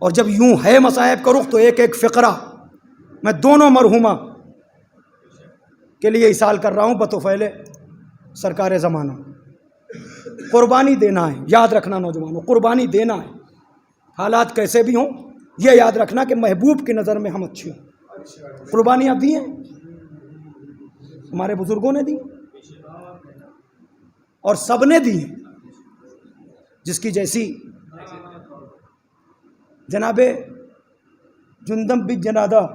اور جب یوں ہے مصائب کا رخ تو ایک ایک فقرہ میں دونوں مرحومہ کے لیے اصال کر رہا ہوں بطفیل سرکار زمانہ. قربانی دینا ہے, یاد رکھنا نوجوانوں, قربانی دینا ہے. حالات کیسے بھی ہوں یہ یاد رکھنا کہ محبوب کی نظر میں ہم اچھے ہوں. قربانیاں دی ہیں, ہمارے بزرگوں نے دی اور سب نے دی ہیں, جس کی جیسی. جناب جندب بن جنادہ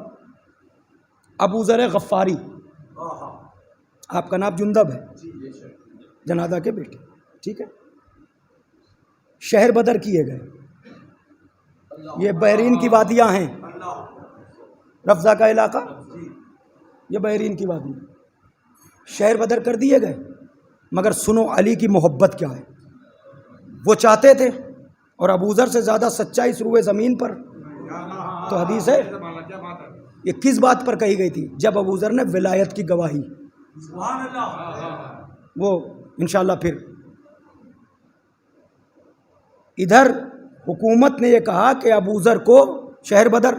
ابو ذر غفاری, آپ کا نام جندب ہے, جنادہ کے بیٹے, ٹھیک ہے. شہر بدر کیے گئے. یہ بحرین کی وادیاں ہیں, رفضہ کا علاقہ, یہ بحرین کی وادی. شہر بدر کر دیے گئے. مگر سنو علی کی محبت کیا ہے. وہ چاہتے تھے, اور ابو ذر سے زیادہ سچائی اس روئے زمین پر تو حدیث ہے. یہ کس بات پر کہی گئی تھی؟ جب ابو ذر نے ولایت کی گواہی. وہ انشاءاللہ پھر ادھر حکومت نے یہ کہا کہ ابو ذر کو شہر بدر,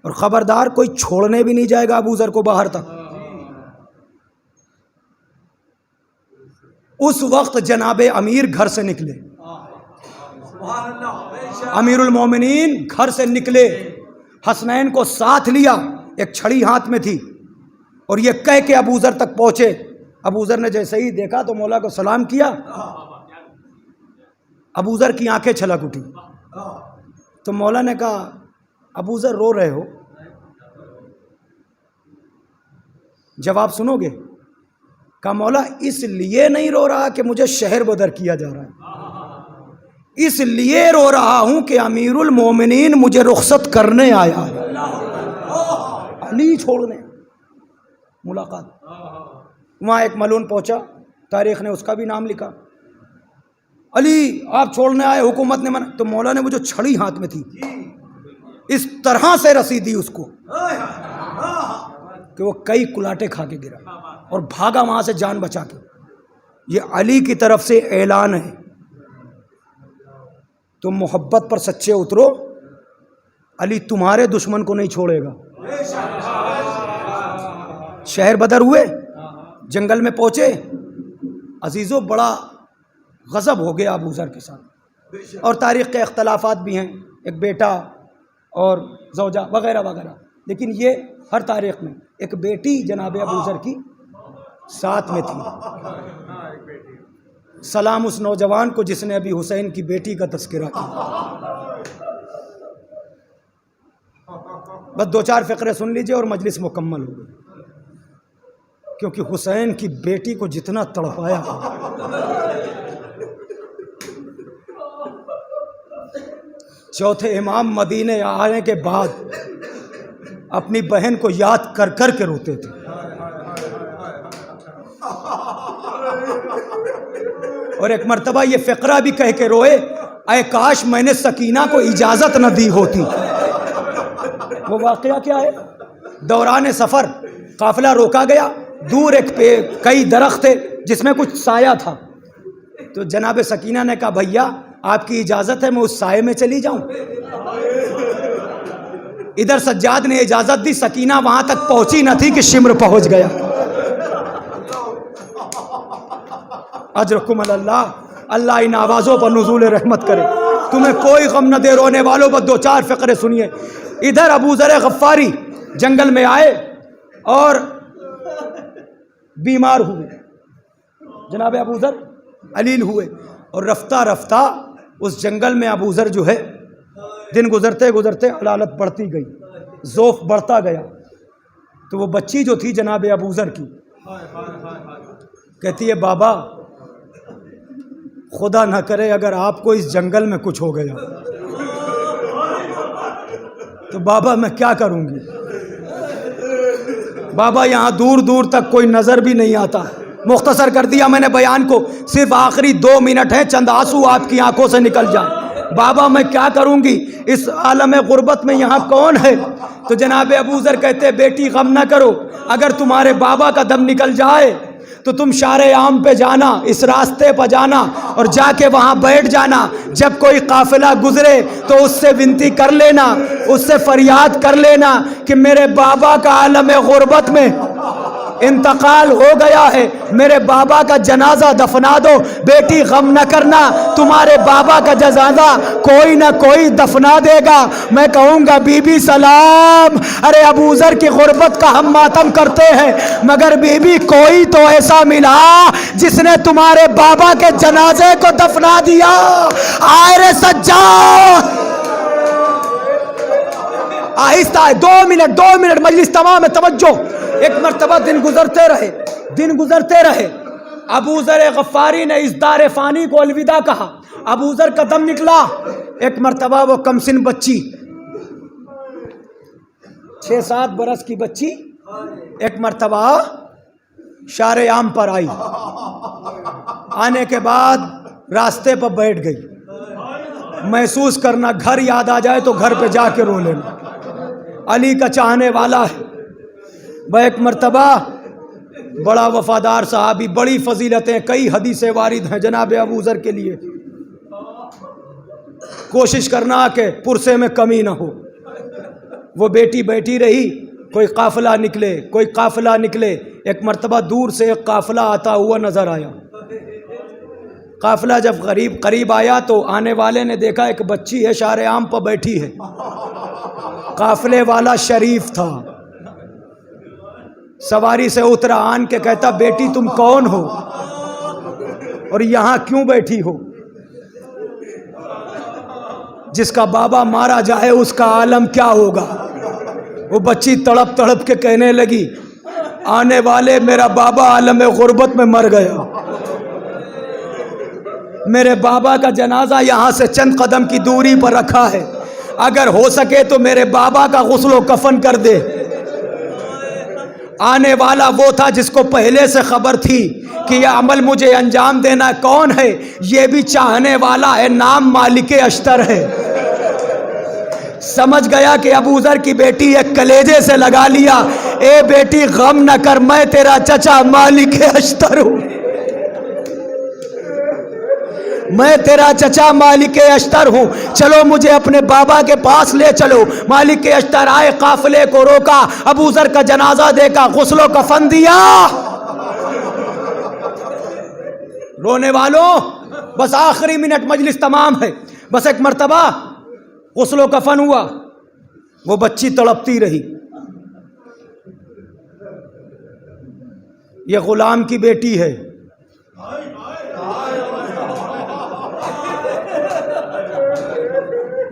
اور خبردار کوئی چھوڑنے بھی نہیں جائے گا ابو ذر کو باہر تک. اس وقت جناب امیر گھر سے نکلے, امیر المومنین گھر سے نکلے, حسنین کو ساتھ لیا, ایک چھڑی ہاتھ میں تھی, اور یہ کہہ کے ابو ذر تک پہنچے. ابو ذر نے جیسے ہی دیکھا تو مولا کو سلام کیا. ابو ذر کی آنکھیں چھلک اٹھی. تو مولا نے کہا ابو ذر رو رہے ہو؟ جواب سنو گے؟ کہا مولا اس لیے نہیں رو رہا کہ مجھے شہر بدر کیا جا رہا ہے, اس لیے رو رہا ہوں کہ امیر المومنین مجھے رخصت کرنے آیا ہے, علی چھوڑنے. ملاقات وہاں ایک ملون پہنچا, تاریخ نے اس کا بھی نام لکھا. علی آپ چھوڑنے آئے, حکومت نے منع. تو مولا نے وہ جو چھڑی ہاتھ میں تھی اس طرح سے رسی دی اس کو کہ وہ کئی کلاٹے کھا کے گرا اور بھاگا وہاں سے جان بچا کے. یہ علی کی طرف سے اعلان ہے, تم محبت پر سچے اترو, علی تمہارے دشمن کو نہیں چھوڑے گا. شہر بدر ہوئے, جنگل میں پہنچے. عزیزوں بڑا غضب ہو گیا ابو ذر کے ساتھ, اور تاریخ کے اختلافات بھی ہیں, ایک بیٹا اور زوجہ وغیرہ وغیرہ, لیکن یہ ہر تاریخ میں ایک بیٹی جناب ابو ذر کی ساتھ میں تھی. سلام اس نوجوان کو جس نے ابھی حسین کی بیٹی کا تذکرہ کیا۔ بس 2-4 فقرے سن لیجئے اور مجلس مکمل ہو گئی، کیونکہ حسین کی بیٹی کو جتنا تڑپایا، چوتھے امام مدینے آنے کے بعد اپنی بہن کو یاد کر کر کے روتے تھے۔ اور ایک مرتبہ یہ فقرہ بھی کہہ کے روئے، اے کاش میں نے سکینہ کو اجازت نہ دی ہوتی۔ وہ واقعہ کیا ہے؟ دوران سفر قافلہ روکا گیا، دور ایک کئی درخت تھے جس میں کچھ سایہ تھا، تو جناب سکینہ نے کہا بھیا آپ کی اجازت ہے میں اس سائے میں چلی جاؤں؟ ادھر سجاد نے اجازت دی، سکینہ وہاں تک پہنچی نہ تھی کہ شمر پہنچ گیا۔ اجرکم اللہ، اللہ ان آوازوں پر نزول رحمت کرے، تمہیں کوئی غم نہ دے۔ رونے والوں پر 2-4 فقرے سنیے۔ ادھر ابو ذر غفاری جنگل میں آئے اور بیمار ہوئے، جناب ابو ذر علیل ہوئے، اور رفتہ رفتہ اس جنگل میں ابو ذر جو ہے دن گزرتے گزرتے علالت بڑھتی گئی، ذوف بڑھتا گیا۔ تو وہ بچی جو تھی جناب ابو ذر کی کہتی ہے بابا خدا نہ کرے اگر آپ کو اس جنگل میں کچھ ہو گیا تو بابا میں کیا کروں گی؟ بابا یہاں دور دور تک کوئی نظر بھی نہیں آتا۔ مختصر کر دیا میں نے بیان کو، صرف آخری 2 منٹ ہیں، چند آنسو آپ کی آنکھوں سے نکل جائیں۔ بابا میں کیا کروں گی اس عالم غربت میں، یہاں کون ہے؟ تو جناب ابو ذر کہتے بیٹی غم نہ کرو، اگر تمہارے بابا کا دم نکل جائے تو تم شارع عام پہ جانا، اس راستے پہ جانا اور جا کے وہاں بیٹھ جانا، جب کوئی قافلہ گزرے تو اس سے ونتی کر لینا، اس سے فریاد کر لینا کہ میرے بابا کا عالم غربت میں انتقال ہو گیا ہے، میرے بابا کا جنازہ دفنا دو۔ بیٹی غم نہ کرنا، تمہارے بابا کا جنازہ کوئی نہ کوئی دفنا دے گا۔ میں کہوں گا بی بی سلام، ارے ابو ذر کی غربت کا ہم ماتم کرتے ہیں، مگر بی بی کوئی تو ایسا ملا جس نے تمہارے بابا کے جنازے کو دفنا دیا۔ آئے رے سجاد، آہستہ ہے، 2 منٹ مجلس تمام ہے، توجہ۔ ایک مرتبہ دن گزرتے رہے، ابو ذر غفاری نے اس دار فانی کو الوداع کہا، ابو ذر کا دم نکلا۔ ایک مرتبہ وہ کمسن بچی، 6-7 برس کی بچی ایک مرتبہ شارع عام پر آئی، آنے کے بعد راستے پر بیٹھ گئی۔ محسوس کرنا گھر یاد آ جائے تو گھر پہ جا کے رو لینا، علی کا چاہنے والا ہے۔ وہ ایک مرتبہ بڑا وفادار صحابی، بڑی فضیلتیں، کئی حدیثیں وارد ہیں جناب ابو ذر کے لیے۔ کوشش کرنا کہ پرسے میں کمی نہ ہو۔ وہ بیٹی بیٹھی رہی، کوئی قافلہ نکلے۔ ایک مرتبہ دور سے ایک قافلہ آتا ہوا نظر آیا۔ قافلہ جب قریب آیا تو آنے والے نے دیکھا ایک بچی ہے شارع عام پر بیٹھی ہے۔ قافلے والا شریف تھا، سواری سے اترا، آن کے کہتا بیٹی تم کون ہو اور یہاں کیوں بیٹھی ہو؟ جس کا بابا مارا جائے اس کا عالم کیا ہوگا؟ وہ بچی تڑپ تڑپ کے کہنے لگی آنے والے میرا بابا عالم غربت میں مر گیا، میرے بابا کا جنازہ یہاں سے چند قدم کی دوری پر رکھا ہے، اگر ہو سکے تو میرے بابا کا غسل و کفن کر دے۔ آنے والا وہ تھا جس کو پہلے سے خبر تھی کہ یہ عمل مجھے انجام دینا، کون ہے؟ یہ بھی چاہنے والا ہے، نام مالک اشتر ہے۔ سمجھ گیا کہ ابو ذر کی بیٹی ایک کلیجے سے لگا لیا، اے بیٹی غم نہ کر، میں تیرا چچا مالک اشتر ہوں، میں تیرا چچا مالک اشتر ہوں، چلو مجھے اپنے بابا کے پاس لے چلو۔ مالک اشتر آئے، قافلے کو روکا، ابو ذر کا جنازہ دیکھا، غسل و کفن دیا۔ رونے والوں بس آخری منٹ، مجلس تمام ہے، بس ایک مرتبہ غسل و کفن ہوا، وہ بچی تڑپتی رہی۔ یہ غلام کی بیٹی ہے،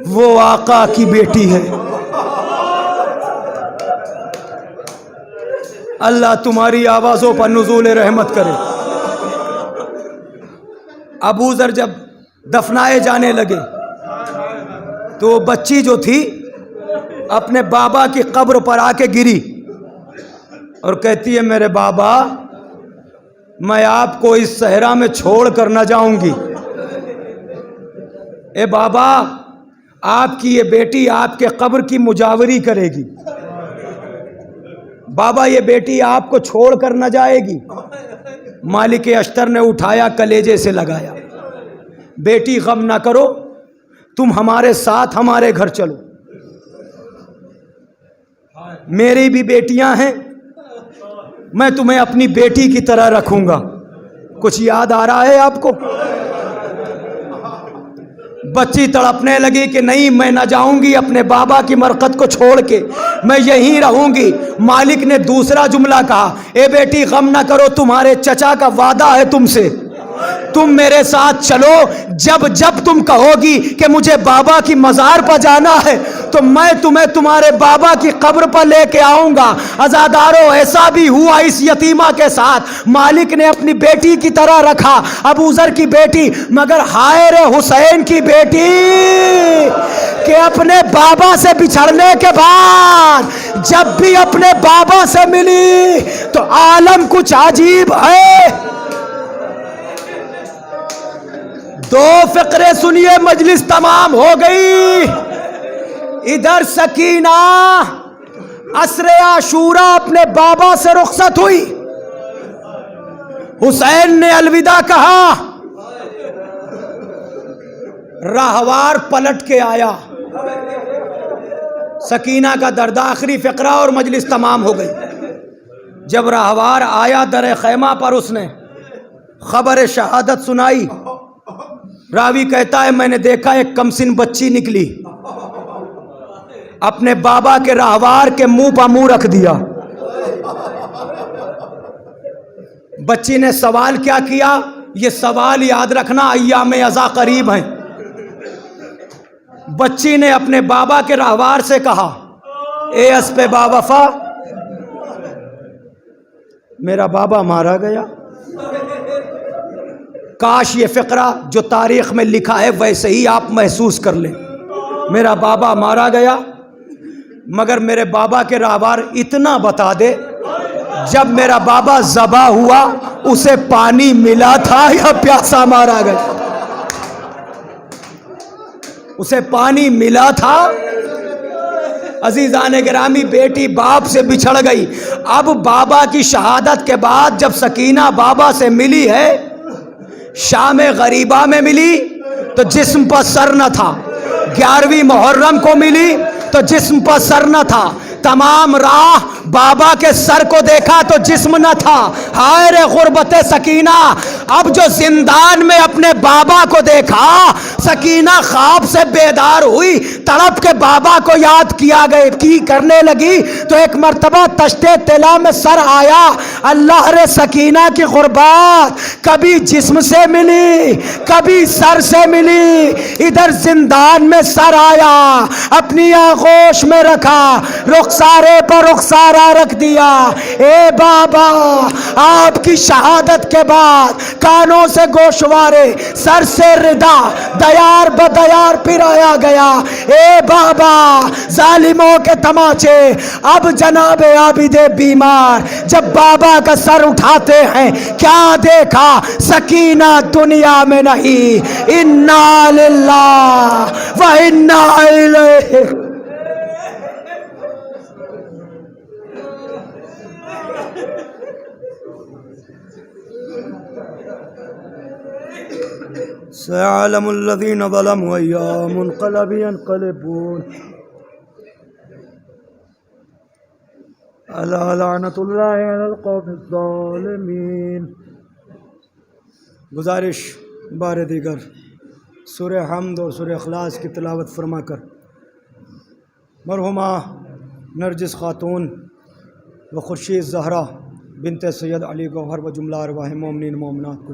وہ آقا کی بیٹی ہے۔ اللہ تمہاری آوازوں پر نزول رحمت کرے۔ ابو ذر جب دفنائے جانے لگے تو وہ بچی جو تھی اپنے بابا کی قبر پر آ کے گری اور کہتی ہے میرے بابا میں آپ کو اس صحرا میں چھوڑ کر نہ جاؤں گی۔ اے بابا آپ کی یہ بیٹی آپ کے قبر کی مجاوری کرے گی، بابا یہ بیٹی آپ کو چھوڑ کر نہ جائے گی۔ مالک اشتر نے اٹھایا کلیجے سے لگایا، بیٹی غم نہ کرو، تم ہمارے ساتھ ہمارے گھر چلو، میری بھی بیٹیاں ہیں، میں تمہیں اپنی بیٹی کی طرح رکھوں گا۔ کچھ یاد آ رہا ہے آپ کو؟ بچی تڑپنے لگی کہ نہیں میں نہ جاؤں گی اپنے بابا کی مرقد کو چھوڑ کے، میں یہیں رہوں گی۔ مالک نے دوسرا جملہ کہا، اے بیٹی غم نہ کرو، تمہارے چچا کا وعدہ ہے تم سے، تم میرے ساتھ چلو، جب جب تم کہو گی کہ مجھے بابا کی مزار پر جانا ہے تو میں تمہیں تمہارے بابا کی قبر پر لے کے آؤں گا۔ عزادارو ایسا بھی ہوا اس یتیمہ کے ساتھ، مالک نے اپنی بیٹی کی طرح رکھا، ابو ذر کی بیٹی، مگر ہائے رے حسین کی بیٹی کہ اپنے بابا سے بچھڑنے کے بعد جب بھی اپنے بابا سے ملی تو عالم کچھ عجیب ہے۔ دو فقرے سنیے، مجلس تمام ہو گئی۔ ادھر سکینہ عصر عاشورہ اپنے بابا سے رخصت ہوئی، حسین نے الوداع کہا، راہوار پلٹ کے آیا۔ سکینہ کا درد، آخری فقرہ اور مجلس تمام ہو گئی۔ جب راہوار آیا در خیمہ پر، اس نے خبر شہادت سنائی۔ راوی کہتا ہے میں نے دیکھا ایک کمسن بچی نکلی، اپنے بابا کے راہوار کے منہ پر منہ رکھ دیا۔ بچی نے سوال کیا کیا؟ یہ سوال یاد رکھنا، ایام عزا قریب ہیں۔ بچی نے اپنے بابا کے راہوار سے کہا، اے اسپ با وفا، میرا بابا مارا گیا۔ کاش یہ فقرہ جو تاریخ میں لکھا ہے ویسے ہی آپ محسوس کر لیں۔ میرا بابا مارا گیا، مگر میرے بابا کے راہوار اتنا بتا دے، جب میرا بابا ذبح ہوا اسے پانی ملا تھا یا پیاسا مارا گیا؟ اسے پانی ملا تھا۔ عزیزان گرامی، بیٹی باپ سے بچھڑ گئی، اب بابا کی شہادت کے بعد جب سکینہ بابا سے ملی ہے، شام غریبہ میں ملی تو جسم پر سر نہ تھا، 11ویں محرم کو ملی تو جسم پر سر نہ تھا، تمام راہ بابا کے سر کو دیکھا تو جسم نہ تھا۔ ہائے رے غربت سکینہ، اب جو زندان میں اپنے بابا کو دیکھا، سکینہ خواب سے بیدار ہوئی، تڑپ کے بابا کو یاد کرنے لگی تو ایک مرتبہ تشتے طلا میں سر آیا۔ اللہ رے سکینہ کی غربت، کبھی جسم سے ملی کبھی سر سے ملی، ادھر زندان میں سر آیا، اپنی آغوش میں رکھا، رخسارے پر رخسارہ رکھ دیا۔ اے بابا، آپ کی شہادت کے بعد کانوں سے گوشوارے، سر سے ردا، دیار بدیار پھرایا گیا۔ اے بابا، ظالموں کے تماچے، اب جناب عابد بیمار جب بابا کا سر اٹھاتے ہیں، کیا دیکھا؟ سکینہ دنیا میں نہیں، انا للہ و انا الیہ۔ سيعلم الذين ظلموا أي منقلب ينقلبون ألا لعنة الله على القوم الظالمين۔ گزارش بار دیگر سورہ حمد اور سورہ اخلاص کی تلاوت فرما کر مرحومہ نرجس خاتون و خورشید زہرا بنت سید علی گوہر و جملہ ارواح مومنین مومنات کو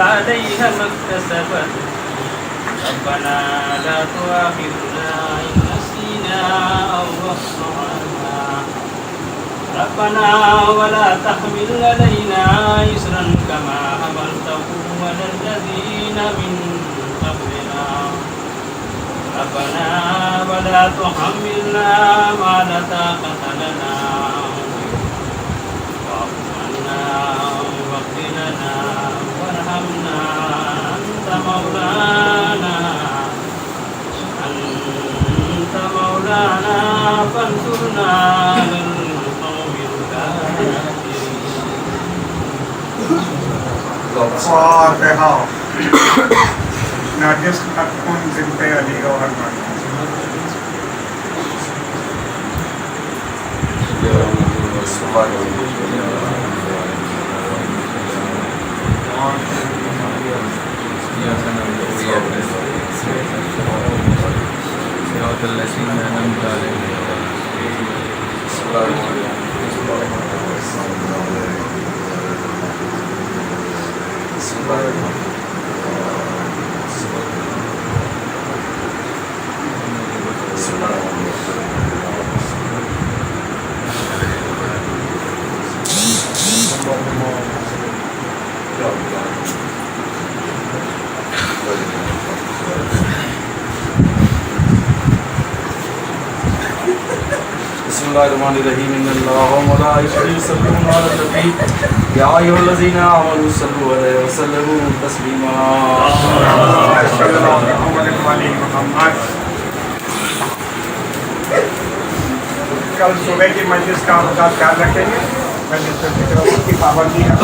عليها ما اكتسبت ربنا لا تؤاخذنا إن نسينا أو أخطأنا ربنا ولا تحمل علينا إصرا كما حملته على الذين من قبلنا ربنا ولا تحملنا ما لا طاقة لنا واعف عنا واغفر لنا وارحمنا أنت مولانا فانصرنا على القوم الكافرين. فاتحة. نرجس أكون زنت علی گوہر بسم الله الرحمن الرحيم إن الله وملائكته يصلون على النبي يا أيها الذين آمنوا صلوا عليه وسلموا تسليما. کل صبح کی مجلس کا آپ خیال رکھیں گے. مجلس کی پابندی کا